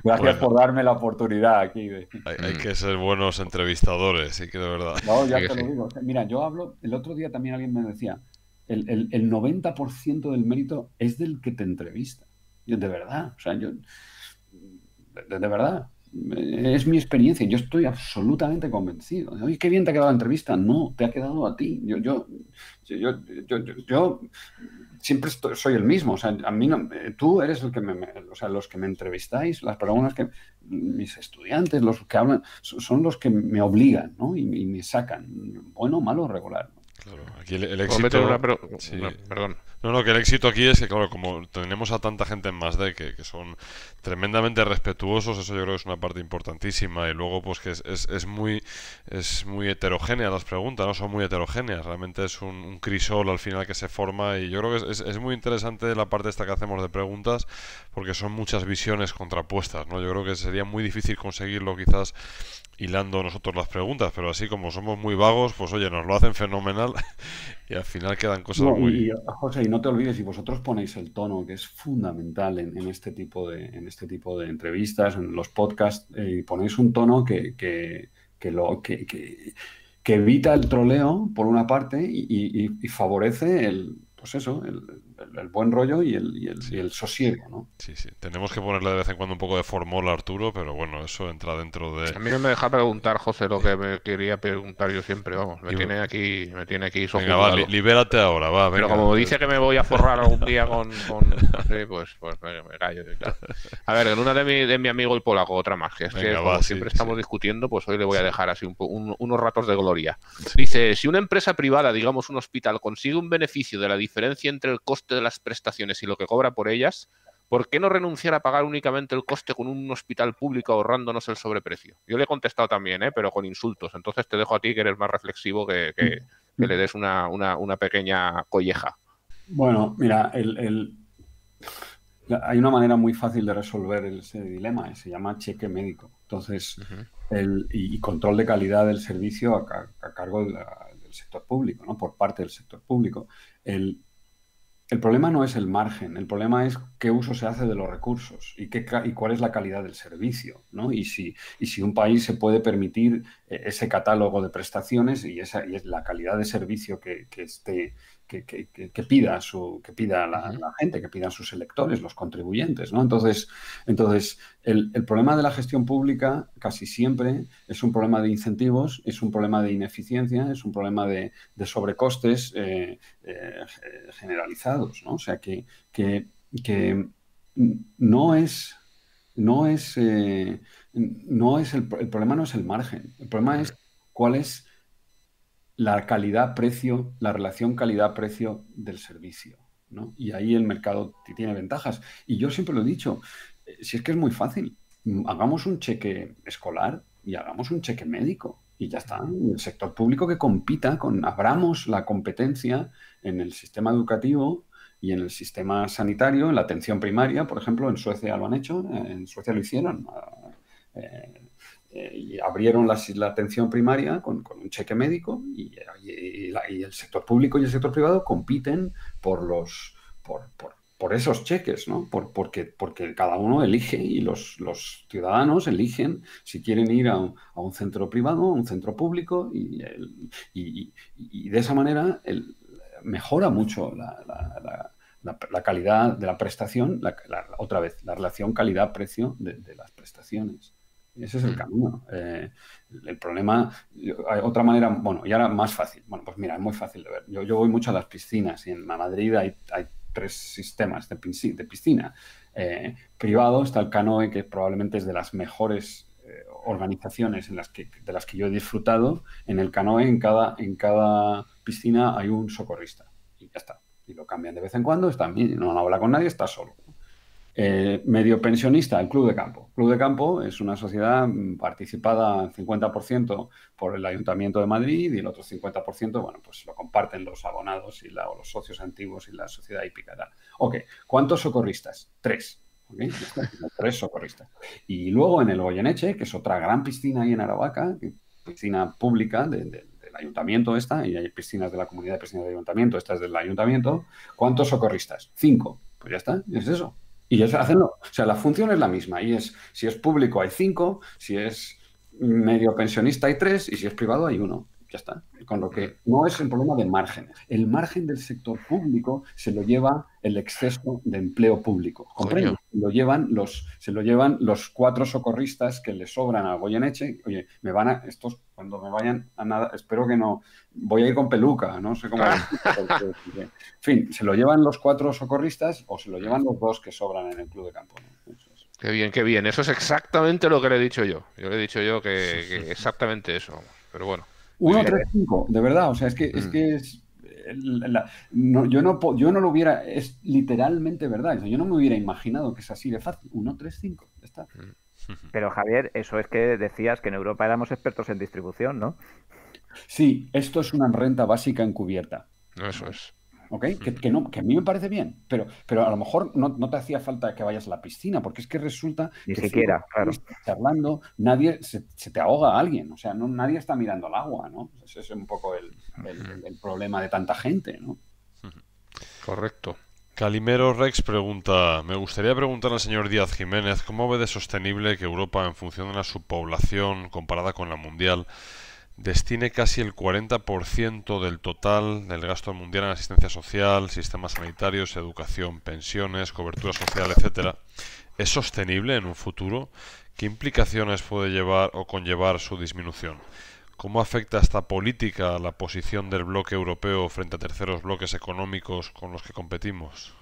Gracias por darme la oportunidad aquí. Hay que ser buenos entrevistadores, sí que de verdad. No, ya te lo digo. Mira, yo hablo, el otro día también alguien me decía, el 90% del mérito es del que te entrevista. Yo, de verdad, o sea, de verdad. Es mi experiencia. Yo estoy absolutamente convencido. Oye, qué bien te ha quedado la entrevista. No, te ha quedado a ti. Yo siempre soy el mismo. O sea, a mí no, tú eres el que o sea, los que me entrevistáis, las personas que mis estudiantes, los que hablan, son los que me obligan, ¿no? Y me sacan, bueno, malo, regular, ¿no? Claro, aquí el éxito... Sí. Perdón. No, que el éxito aquí es que, claro, como tenemos a tanta gente en Más-D que son tremendamente respetuosos, eso yo creo que es una parte importantísima. Y luego, pues que es muy heterogénea las preguntas, ¿no? Son muy heterogéneas. Realmente es un crisol al final que se forma. Y yo creo que es muy interesante la parte esta que hacemos de preguntas, porque son muchas visiones contrapuestas, ¿no? Yo creo que sería muy difícil conseguirlo quizás hilando nosotros las preguntas, pero así como somos muy vagos, pues oye, nos lo hacen fenomenal y al final quedan cosas muy... José, y no te olvides, si vosotros ponéis el tono, que es fundamental en este tipo de entrevistas, en los podcasts, y ponéis un tono que evita el troleo, por una parte, y favorece el buen rollo y el sosiego, ¿no? Sí. Tenemos que ponerle de vez en cuando un poco de formol a Arturo, pero bueno, eso entra dentro de... A mí no me deja preguntar, José, lo que me quería preguntar yo siempre, vamos. Me tiene aquí Venga, va, libérate ahora, va, venga. Pero como dice que me voy a forrar algún día con sí, pues me callo. Claro. A ver, en una de mi amigo el polaco, otra más, que es que como siempre estamos discutiendo, pues hoy le voy a dejar así unos ratos de gloria. Dice, si una empresa privada, digamos un hospital, consigue un beneficio de la diferencia entre el coste de las prestaciones y lo que cobra por ellas, ¿por qué no renunciar a pagar únicamente el coste con un hospital público ahorrándonos el sobreprecio? Yo le he contestado también, pero con insultos. Entonces te dejo a ti, que eres más reflexivo, que le des una pequeña colleja. Bueno, mira, hay una manera muy fácil de resolver ese dilema, se llama cheque médico. Entonces, y control de calidad del servicio a cargo del sector público, ¿no? Por parte del sector público. El problema no es el margen, el problema es qué uso se hace de los recursos y cuál es la calidad del servicio, ¿no? Y si un país se puede permitir ese catálogo de prestaciones y es la calidad de servicio que pida la gente, que pidan sus electores, los contribuyentes, ¿no? Entonces el problema de la gestión pública casi siempre es un problema de incentivos, es un problema de ineficiencia, es un problema de sobrecostes generalizados, ¿no? O sea que el problema no es el margen, el problema es cuál es la calidad-precio, la relación calidad-precio del servicio, ¿no? Y ahí el mercado tiene ventajas. Y yo siempre lo he dicho, si es que es muy fácil, hagamos un cheque escolar y hagamos un cheque médico y ya está. El sector público que compita abramos la competencia en el sistema educativo y en el sistema sanitario, en la atención primaria, por ejemplo, en Suecia lo han hecho, en Suecia lo hicieron. Y abrieron la atención primaria con un cheque médico y el sector público y el sector privado compiten por esos cheques, ¿no? Porque cada uno elige y los ciudadanos eligen si quieren ir a un centro privado, a un centro público y de esa manera mejora mucho la calidad de la prestación, otra vez, la relación calidad-precio de las prestaciones. Ese es el camino. El problema, hay otra manera, bueno, y ahora más fácil. Bueno, pues mira, es muy fácil de ver. Yo voy mucho a las piscinas y en Madrid hay tres sistemas de piscina. Privado está el Canoe, que probablemente es de las mejores organizaciones de las que yo he disfrutado. En el Canoe, en cada piscina hay un socorrista y ya está. Y lo cambian de vez en cuando, no habla con nadie, está solo. Medio pensionista, el Club de Campo. Club de Campo es una sociedad participada 50% por el Ayuntamiento de Madrid y el otro 50%, bueno, pues lo comparten los abonados o los socios antiguos y la sociedad hípica. Tal. Ok, ¿cuántos socorristas? 3. ¿Okay? 3 socorristas. Y luego en el Goyeneche, que es otra gran piscina ahí en Aravaca, piscina pública del ayuntamiento y hay piscinas de la comunidad de piscinas del ayuntamiento, esta es del ayuntamiento. ¿Cuántos socorristas? 5. Pues ya está, es eso. Y eso hacenlo. O sea, la función es la misma. Y si es público hay 5, si es medio pensionista hay 3 y si es privado hay 1. Ya está. Con lo que no es el problema de márgenes. El margen del sector público se lo lleva el exceso de empleo público. ¿Comprende? Se lo llevan los 4 socorristas que le sobran a Goyeneche. Oye, estos cuando me vayan a nada, espero que no, voy a ir con peluca, no sé cómo. En fin, se lo llevan los 4 socorristas o se lo llevan los 2 que sobran en el Club de Campo, ¿no? Qué bien, qué bien. Eso es exactamente lo que le he dicho yo. Yo le he dicho yo que exactamente eso. Pero bueno. 1, 3, 5, de verdad. O sea, yo no lo hubiera, es literalmente verdad. Yo no me hubiera imaginado que es así de fácil. 1, 3, 5, ya está. Pero Javier, eso es que decías que en Europa éramos expertos en distribución, ¿no? Sí, esto es una renta básica encubierta. Eso es. ¿Ok? Que a mí me parece bien, pero a lo mejor no te hacía falta que vayas a la piscina, porque es que resulta Ni que siquiera, claro. Charlando, nadie se te ahoga a alguien, o sea, nadie está mirando al agua, ¿no? Ese es un poco el problema de tanta gente, ¿no? Correcto. Calimero Rex pregunta: me gustaría preguntar al señor Díaz Jiménez cómo ve de sostenible que Europa, en función de su población comparada con la mundial, destine casi el 40% del total del gasto mundial en asistencia social, sistemas sanitarios, educación, pensiones, cobertura social, etcétera. ¿Es sostenible en un futuro? ¿Qué implicaciones puede llevar o conllevar su disminución? ¿Cómo afecta esta política a la posición del bloque europeo frente a terceros bloques económicos con los que competimos?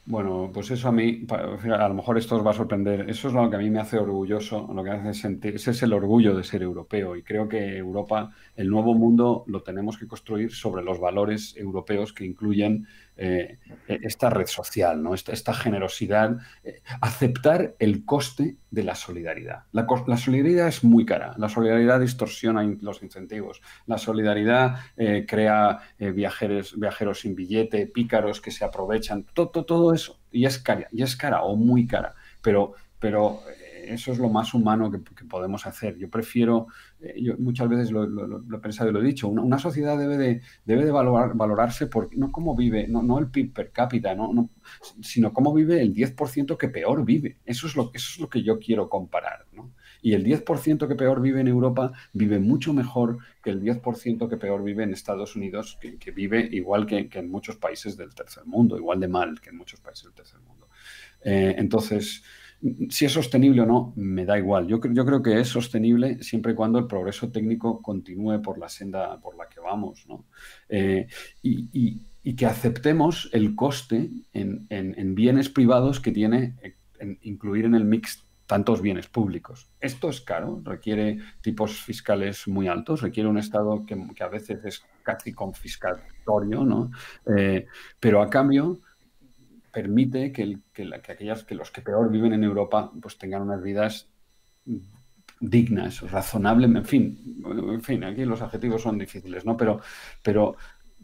Bueno, pues eso a mí, a lo mejor esto os va a sorprender, eso es lo que a mí me hace orgulloso, lo que hace sentir, ese es el orgullo de ser europeo y creo que Europa, el nuevo mundo lo tenemos que construir sobre los valores europeos que incluyen esta red social, ¿no? Esta generosidad, aceptar el coste de la solidaridad. La solidaridad es muy cara, la solidaridad distorsiona los incentivos, la solidaridad crea viajeros sin billete, pícaros que se aprovechan, todo eso, y es cara o muy cara, pero eso es lo más humano que podemos hacer. Yo prefiero, yo muchas veces lo he pensado y lo he dicho, una sociedad debe de valorarse por no cómo vive, no el PIB per cápita, sino cómo vive el 10% que peor vive. Eso es lo que yo quiero comparar, ¿no? Y el 10% que peor vive en Europa vive mucho mejor que el 10% que peor vive en Estados Unidos, que vive igual que en muchos países del tercer mundo, igual de mal que en muchos países del tercer mundo. Entonces, si es sostenible o no, me da igual. Yo creo que es sostenible siempre y cuando el progreso técnico continúe por la senda por la que vamos, ¿no? Y que aceptemos el coste en bienes privados que tiene incluir en el mix tantos bienes públicos. Esto es caro, requiere tipos fiscales muy altos, requiere un Estado que a veces es casi confiscatorio, ¿no? Pero a cambio permite que los que peor viven en Europa pues tengan unas vidas dignas, razonables, en fin, aquí los adjetivos son difíciles, ¿no? Pero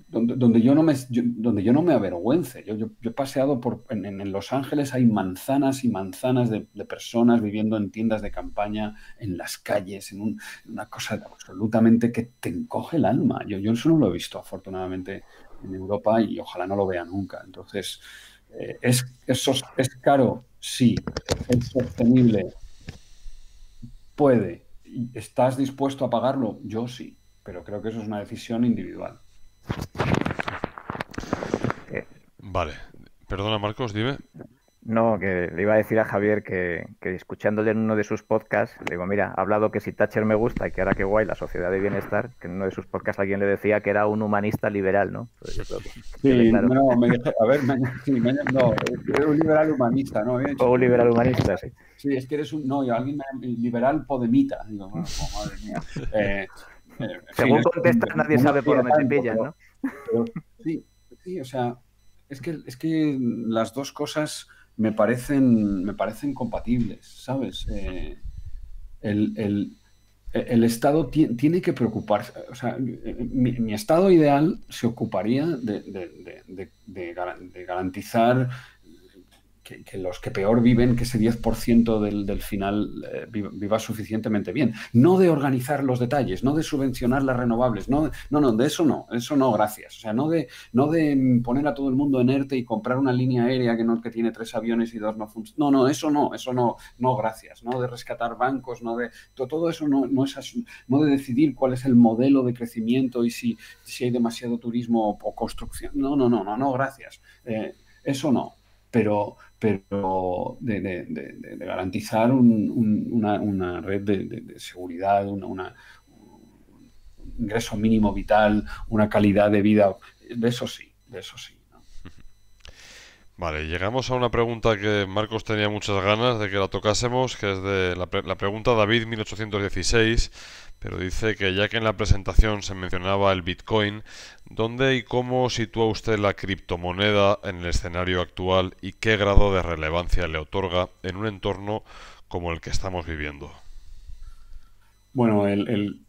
donde yo no me avergüence. Yo he paseado en Los Ángeles, hay manzanas y manzanas de personas viviendo en tiendas de campaña, en las calles, en una cosa absolutamente que te encoge el alma. Yo eso no lo he visto, afortunadamente, en Europa y ojalá no lo vea nunca. Entonces, ¿es caro? Sí. ¿Es sostenible? Puede. ¿Estás dispuesto a pagarlo? Yo sí, pero creo que eso es una decisión individual. Vale. Perdona, Marcos, dime. No, que le iba a decir a Javier que escuchándole en uno de sus podcasts, le digo, mira, ha hablado que si Thatcher me gusta y que ahora qué guay la sociedad de bienestar, que en uno de sus podcasts alguien le decía que era un humanista liberal, ¿no? Pues yo creo que quede Sí, claro. no, a ver, sí, no, eres un liberal humanista, ¿no? Había dicho O un tú, liberal humanista, sí. sí, es que eres un, no, liberal podemita. Digo, bueno, pues, madre mía. En fin, Según contestas, nadie no me sabe por hacía dónde te tanto, pillan, ¿no? pero sí, sí, o sea, es que las dos cosas me parecen compatibles, ¿sabes? El, el- el Estado tiene que preocuparse, o sea, mi Estado ideal se ocuparía de garantizar que los que peor viven, que ese 10% del final viva suficientemente bien. No de organizar los detalles, no de subvencionar las renovables, no, de eso no, gracias. O sea, no de poner a todo el mundo en ERTE y comprar una línea aérea que tiene 3 aviones y 2 no funcionan. No, gracias. No de rescatar bancos, no de todo eso no es no de decidir cuál es el modelo de crecimiento y si hay demasiado turismo o construcción. No, gracias. Eso no. Pero de garantizar una red de seguridad, un ingreso mínimo vital, una calidad de vida, de eso sí, ¿no? Vale, llegamos a una pregunta que Marcos tenía muchas ganas de que la tocásemos, que es de la pregunta David 1816, pero dice que ya que en la presentación se mencionaba el Bitcoin, ¿dónde y cómo sitúa usted la criptomoneda en el escenario actual y qué grado de relevancia le otorga en un entorno como el que estamos viviendo? Bueno,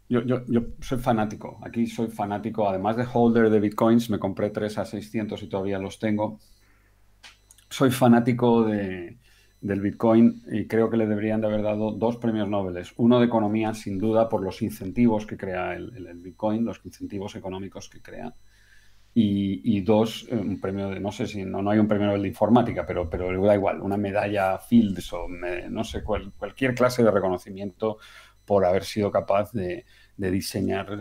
yo soy fanático, aquí soy fanático, además de holder de Bitcoins, me compré 3 a 600 y todavía los tengo. Soy fanático del Bitcoin y creo que le deberían de haber dado 2 premios Nobel. Uno de economía, sin duda, por los incentivos que crea el Bitcoin, los incentivos económicos que crea. Y 2, un premio de, no sé si no hay un premio Nobel de informática, pero da igual, una medalla Fields o no sé, cualquier clase de reconocimiento por haber sido capaz de diseñar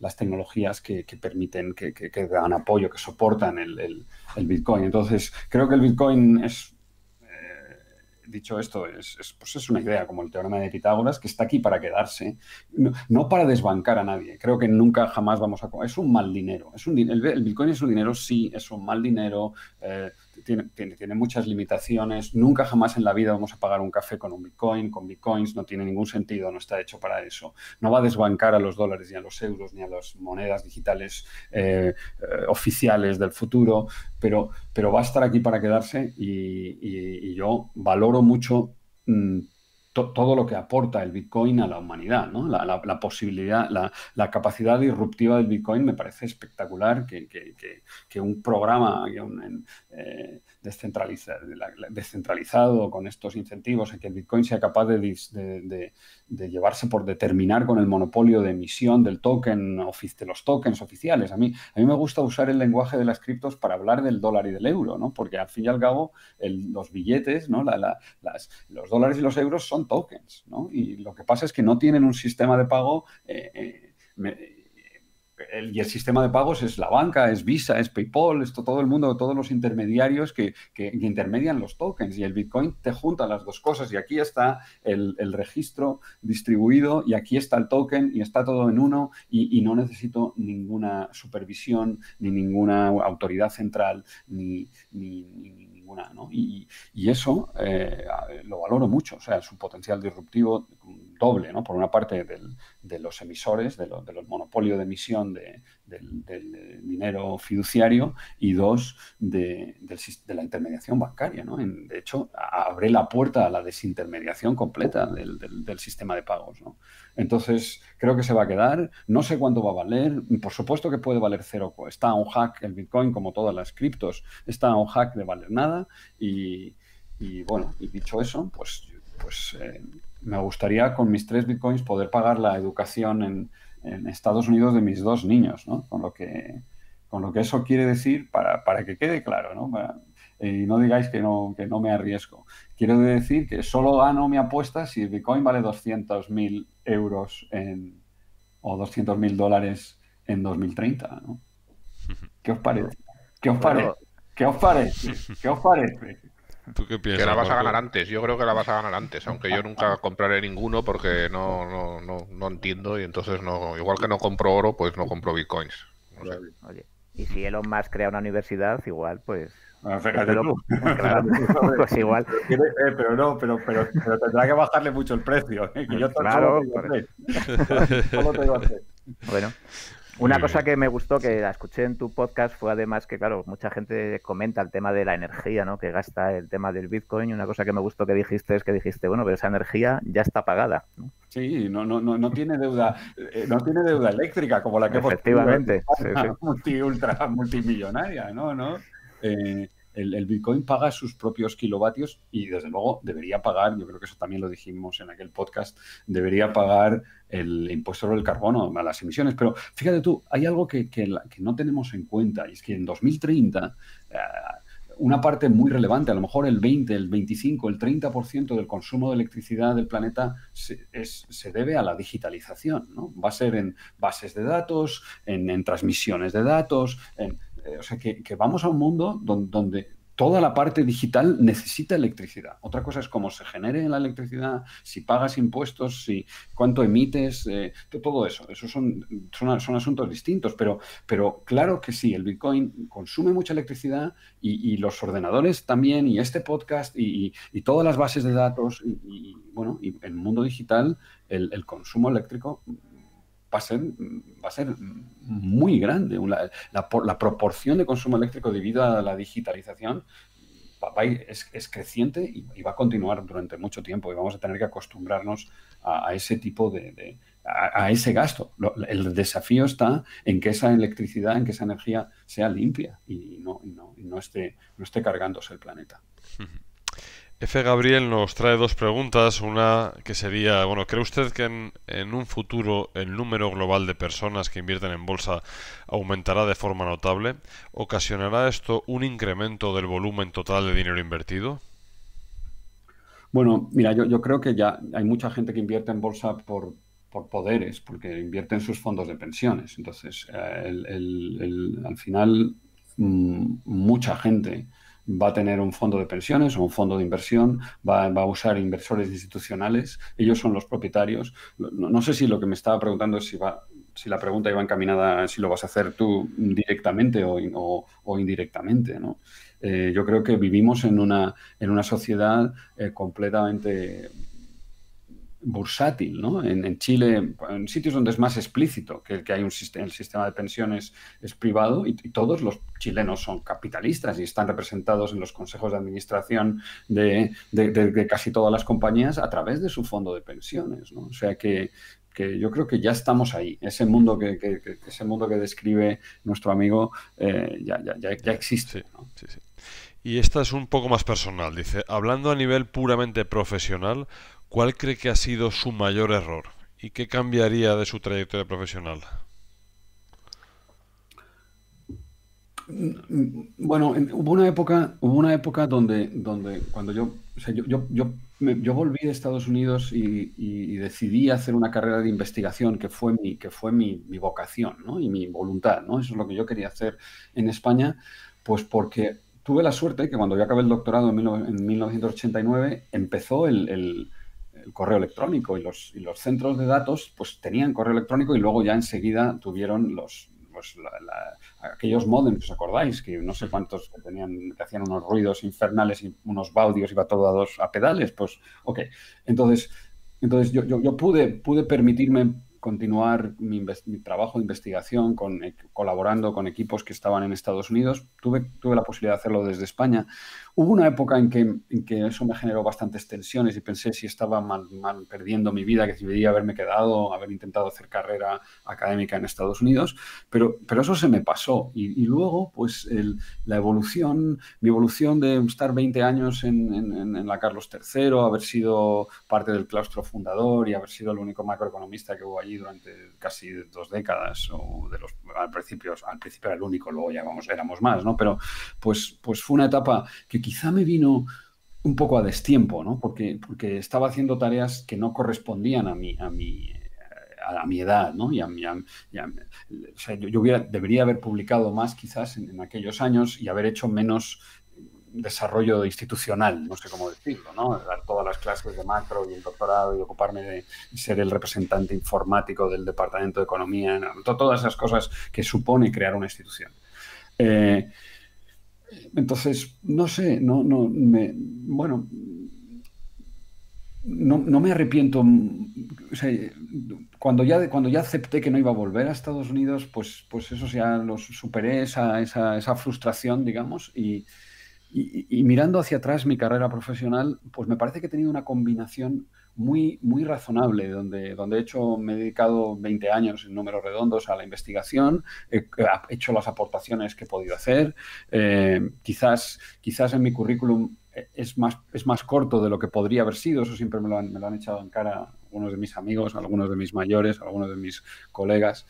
las tecnologías que permiten, que dan apoyo, que soportan el Bitcoin. Entonces, creo que el Bitcoin es, dicho esto, pues es una idea como el teorema de Pitágoras que está aquí para quedarse, no para desbancar a nadie. Creo que nunca jamás vamos a... Es un mal dinero. El Bitcoin es un dinero, sí, es un mal dinero, tiene muchas limitaciones. Nunca jamás en la vida vamos a pagar un café con un Bitcoin, con Bitcoins, no tiene ningún sentido, no está hecho para eso. No va a desbancar a los dólares, ni a los euros, ni a las monedas digitales oficiales del futuro, pero va a estar aquí para quedarse y yo valoro mucho todo lo que aporta el Bitcoin a la humanidad, ¿no? La posibilidad, la capacidad disruptiva del Bitcoin me parece espectacular que un programa descentralizado con estos incentivos, en que el Bitcoin sea capaz de llevarse de terminar con el monopolio de emisión del token, de los tokens oficiales. A mí me gusta usar el lenguaje de las criptos para hablar del dólar y del euro, ¿no? Porque al fin y al cabo los billetes, ¿no? Los dólares y los euros son tokens, ¿no? Y lo que pasa es que no tienen un sistema de pago. Y el sistema de pagos es la banca, es Visa, es PayPal, todo el mundo, todos los intermediarios que intermedian los tokens. Y el Bitcoin te junta las dos cosas. Y aquí está el registro distribuido y aquí está el token y está todo en uno y no necesito ninguna supervisión, ni ninguna autoridad central, ni ninguna, ¿no? Y eso lo valoro mucho. O sea, su potencial disruptivo doble, ¿no? Por una parte de los emisores, de los monopolios de emisión del dinero fiduciario y 2, de la intermediación bancaria, ¿no? De hecho, abre la puerta a la desintermediación completa del sistema de pagos, ¿no? Entonces, creo que se va a quedar. No sé cuánto va a valer. Por supuesto que puede valer cero. Está a un hack el Bitcoin, como todas las criptos, está a un hack de valer nada. Y bueno, y dicho eso, pues me gustaría con mis 3 Bitcoins poder pagar la educación en Estados Unidos de mis 2 niños, ¿no? Con lo que eso quiere decir, para que quede claro, ¿no? Y no digáis que no me arriesgo. Quiero decir que solo gano mi apuesta si el Bitcoin vale 200.000 euros o 200.000 dólares en 2030, ¿no? ¿Qué os parece? ¿Qué os parece? Bueno, ¿Qué os parece? ¿Qué os parece? ¿Tú qué Que piensas, la vas a Marco? ganar antes, yo creo que la vas a ganar antes, aunque yo nunca compraré ninguno porque no entiendo y entonces no, igual que no compro oro, pues no compro bitcoins. No sé. Oye, y si Elon Musk crea una universidad, igual, pues... Fíjate tú. Claro, pues igual. Pero tendrá que bajarle mucho el precio, que yo solo Claro, tengo tres. Solo tengo tres. bueno. Muy Una cosa bien. que me gustó, que la escuché en tu podcast, fue además que, claro, mucha gente comenta el tema de la energía, ¿no? Que gasta el tema del Bitcoin. Y una cosa que me gustó que dijiste es que dijiste, bueno, pero esa energía ya está pagada, ¿no? Sí, no tiene deuda, no tiene deuda eléctrica como la que hemos tenido en Efectivamente, sí, sí. España, ultra multimillonaria, ¿no? El Bitcoin paga sus propios kilovatios y desde luego debería pagar, yo creo que eso también lo dijimos en aquel podcast, debería pagar el impuesto sobre el carbono a las emisiones. Pero fíjate tú, hay algo que no tenemos en cuenta y es que en 2030 una parte muy relevante, a lo mejor el 20, el 25, el 30% del consumo de electricidad del planeta se debe a la digitalización, ¿no? Va a ser en bases de datos, en transmisiones de datos, o sea que vamos a un mundo donde toda la parte digital necesita electricidad. Otra cosa es cómo se genere la electricidad, si pagas impuestos, cuánto emites, todo eso. Esos son asuntos distintos, pero claro que sí, el Bitcoin consume mucha electricidad y los ordenadores también, y este podcast y todas las bases de datos, bueno, y en el mundo digital el consumo eléctrico va a ser muy grande. La proporción de consumo eléctrico debido a la digitalización es creciente y va a continuar durante mucho tiempo y vamos a tener que acostumbrarnos a ese tipo a ese gasto. El desafío está en que esa electricidad, en que esa energía sea limpia y no esté cargándose el planeta. F. Gabriel nos trae dos preguntas. Una que sería, bueno, ¿cree usted que en un futuro el número global de personas que invierten en bolsa aumentará de forma notable? ¿Ocasionará esto un incremento del volumen total de dinero invertido? Bueno, mira, yo creo que ya hay mucha gente que invierte en bolsa por poderes, porque invierte en sus fondos de pensiones. Entonces, al final, mucha gente va a tener un fondo de pensiones o un fondo de inversión, va a usar inversores institucionales, ellos son los propietarios. No sé si lo que me estaba preguntando es si la pregunta iba encaminada, si lo vas a hacer tú directamente o indirectamente, ¿no? Yo creo que vivimos en una sociedad completamente bursátil, ¿no? En Chile, en sitios donde es más explícito que hay el sistema de pensiones es privado y todos los chilenos son capitalistas y están representados en los consejos de administración de casi todas las compañías a través de su fondo de pensiones, ¿no? O sea que yo creo que ya estamos ahí. Ese mundo que describe nuestro amigo ya existe, Sí, ¿no? sí, sí. Y esta es un poco más personal. Dice, hablando a nivel puramente profesional, ¿cuál cree que ha sido su mayor error? ¿Y qué cambiaría de su trayectoria profesional? Bueno, hubo una época donde cuando o sea, yo volví de Estados Unidos y decidí hacer una carrera de investigación que fue mi vocación, ¿no? Y mi voluntad, ¿no? Eso es lo que yo quería hacer en España, pues porque tuve la suerte que cuando yo acabé el doctorado en 1989 empezó el correo electrónico y los centros de datos pues tenían correo electrónico y luego ya enseguida tuvieron aquellos módems, ¿os acordáis? Que no sé cuántos que hacían unos ruidos infernales y unos baudios, iba todo a pedales, pues ok. Entonces yo pude permitirme continuar mi trabajo de investigación colaborando con equipos que estaban en Estados Unidos. Tuve la posibilidad de hacerlo desde España. Hubo una época en que eso me generó bastantes tensiones y pensé si estaba mal perdiendo mi vida, que debería haberme quedado, haber intentado hacer carrera académica en Estados Unidos, pero eso se me pasó. Y luego, pues, mi evolución de estar 20 años en la Carlos III, haber sido parte del claustro fundador y haber sido el único macroeconomista que hubo allí durante casi 2 décadas, o al principio era el único, luego ya éramos más, ¿no? Pero pues fue una etapa que quizá me vino un poco a destiempo, ¿no? Porque estaba haciendo tareas que no correspondían a mi edad, ¿no? O sea, debería haber publicado más quizás en aquellos años y haber hecho menos desarrollo institucional, no sé cómo decirlo, ¿no? Dar todas las clases de macro y el doctorado y ocuparme de ser el representante informático del Departamento de Economía, todas esas cosas que supone crear una institución. Entonces, no sé, no me arrepiento. O sea, cuando ya acepté que no iba a volver a Estados Unidos, pues eso ya lo superé, esa frustración, digamos, y mirando hacia atrás mi carrera profesional, pues me parece que he tenido una combinación muy, muy razonable, donde de hecho me he dedicado 20 años en números redondos a la investigación, he hecho las aportaciones que he podido hacer, quizás en mi currículum es más corto de lo que podría haber sido, eso siempre me lo han echado en cara algunos de mis amigos, algunos de mis mayores, algunos de mis colegas.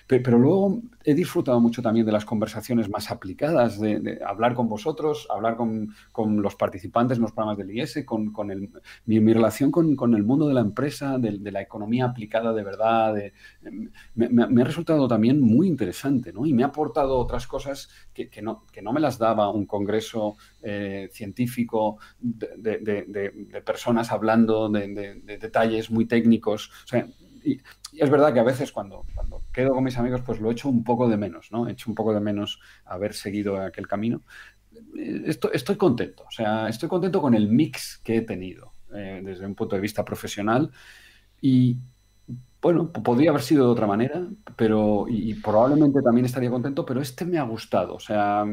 Pero luego he disfrutado mucho también de las conversaciones más aplicadas, de hablar con vosotros, hablar con los participantes en los programas del IES, mi relación con el mundo de la empresa, de la economía aplicada de verdad. Me ha resultado también muy interesante, ¿no? Y me ha aportado otras cosas que no me las daba un congreso científico de personas hablando de detalles muy técnicos. O sea, y es verdad que a veces cuando quedo con mis amigos, pues lo echo un poco de menos, ¿no? Echo un poco de menos haber seguido aquel camino. Estoy contento, o sea, estoy contento con el mix que he tenido desde un punto de vista profesional y, bueno, podría haber sido de otra manera, pero y probablemente también estaría contento, pero me ha gustado, o sea...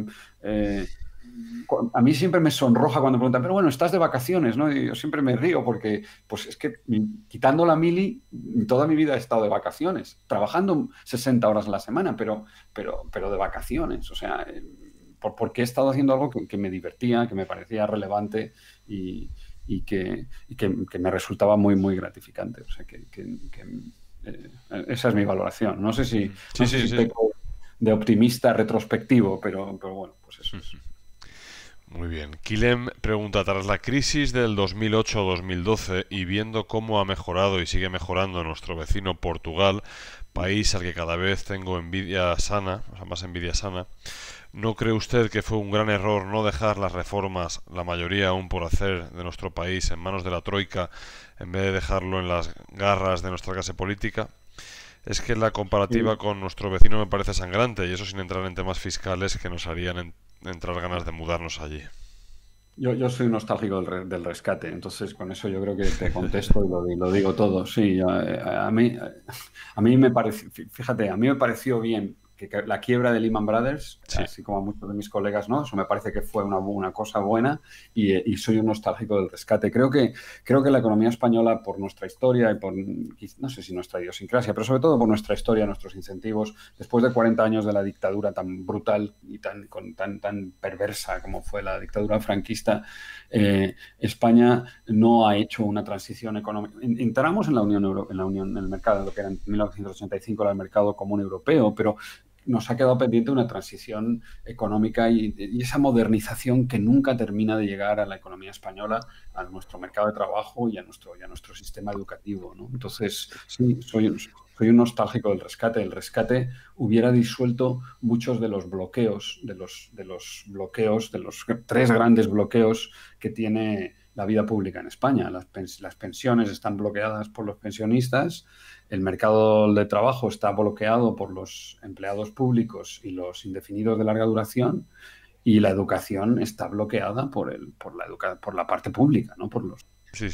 a mí siempre me sonroja cuando me preguntan, pero bueno, estás de vacaciones, ¿no? Y yo siempre me río porque, pues es que quitando la mili, toda mi vida he estado de vacaciones, trabajando 60 horas a la semana, pero de vacaciones. O sea, porque he estado haciendo algo que me divertía, que me parecía relevante y que me resultaba muy, muy gratificante. O sea, esa es mi valoración. No sé si peco de optimista retrospectivo, pero bueno, pues eso es. Muy bien. Quilem pregunta, tras la crisis del 2008-2012 y viendo cómo ha mejorado y sigue mejorando nuestro vecino Portugal, país al que cada vez tengo envidia sana, o sea, más envidia sana, ¿no cree usted que fue un gran error no dejar las reformas, la mayoría aún por hacer, de nuestro país en manos de la Troika, en vez de dejarlo en las garras de nuestra clase política? Es que la comparativa con nuestro vecino me parece sangrante, y eso sin entrar en temas fiscales que nos harían entrar ganas de mudarnos allí. Yo soy nostálgico del rescate, entonces con eso yo creo que te contesto y lo digo todo. Sí, a mí me pareció, fíjate, a mí me pareció bien que la quiebra de Lehman Brothers, sí, así como a muchos de mis colegas, ¿no? Eso me parece que fue una cosa buena y soy un nostálgico del rescate. Creo que la economía española, por nuestra historia y por, no sé si nuestra idiosincrasia, pero sobre todo por nuestra historia, nuestros incentivos, después de 40 años de la dictadura tan brutal y tan perversa como fue la dictadura franquista, España no ha hecho una transición económica. Entramos en la Unión, en el mercado, lo que era en 1985 el mercado común europeo, pero nos ha quedado pendiente una transición económica y esa modernización que nunca termina de llegar a la economía española, a nuestro mercado de trabajo y a nuestro sistema educativo, ¿no? Entonces, sí, soy un nostálgico del rescate. El rescate hubiera disuelto muchos de los bloqueos, de los tres grandes bloqueos que tiene la vida pública en España. Las pensiones están bloqueadas por los pensionistas, el mercado de trabajo está bloqueado por los empleados públicos y los indefinidos de larga duración, y la educación está bloqueada por la parte pública, ¿no? Sí.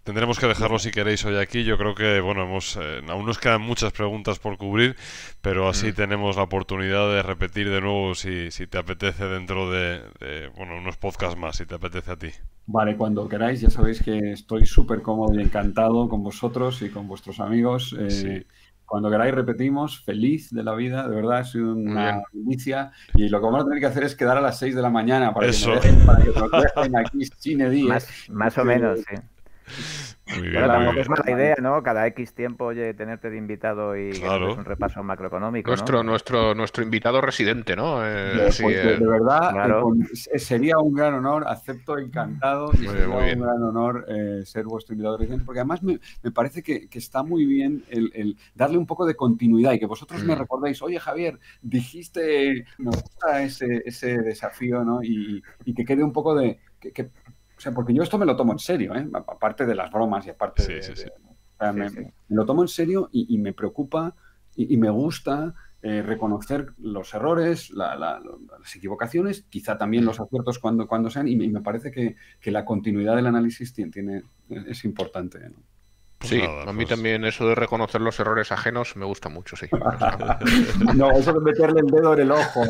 Tendremos que dejarlo si queréis hoy aquí. Yo creo que, bueno, aún nos quedan muchas preguntas por cubrir, pero así tenemos la oportunidad de repetir de nuevo si te apetece dentro de unos podcasts más, si te apetece a ti. Vale, cuando queráis, ya sabéis que estoy súper cómodo y encantado con vosotros y con vuestros amigos. Sí. Cuando queráis repetimos, feliz de la vida, de verdad, ha sido una delicia. Y lo que vamos a tener que hacer es quedar a las 6 de la mañana para que nos dejen aquí sin día. Más o menos, sí. Muy bien, Pero muy tampoco bien. es mala idea, ¿no? Cada X tiempo, oye, tenerte de invitado y que nos des Claro. un repaso macroeconómico, ¿no? Nuestro invitado residente, ¿no? Sí, Pues de verdad, Claro. sería un gran honor, acepto encantado y Muy sería bien. un gran honor ser vuestro invitado residente, porque además me parece que está muy bien el darle un poco de continuidad y que vosotros me recordéis, oye Javier, dijiste, me gusta ese desafío, ¿no? Y que quede un poco de... o sea, porque yo esto me lo tomo en serio, ¿eh? Aparte de las bromas y aparte Sí, sí, sí. o sea, me lo tomo en serio y me preocupa y me gusta reconocer los errores, las equivocaciones, quizá también los aciertos cuando sean, y me parece que la continuidad del análisis es importante, ¿no? Pues Sí, nada, a mí pues también eso de reconocer los errores ajenos me gusta mucho, sí. No, eso de meterle el dedo en el ojo.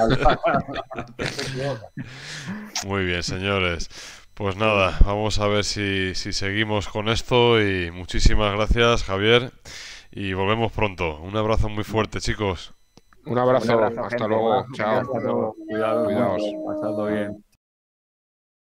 muy bien, señores. Pues nada, vamos a ver si seguimos con esto y muchísimas gracias, Javier, y volvemos pronto. Un abrazo muy fuerte, chicos. Un abrazo, Un abrazo, hasta gente. luego, Venga, chao. hasta luego. Cuidado, Cuidaos. pasando bien.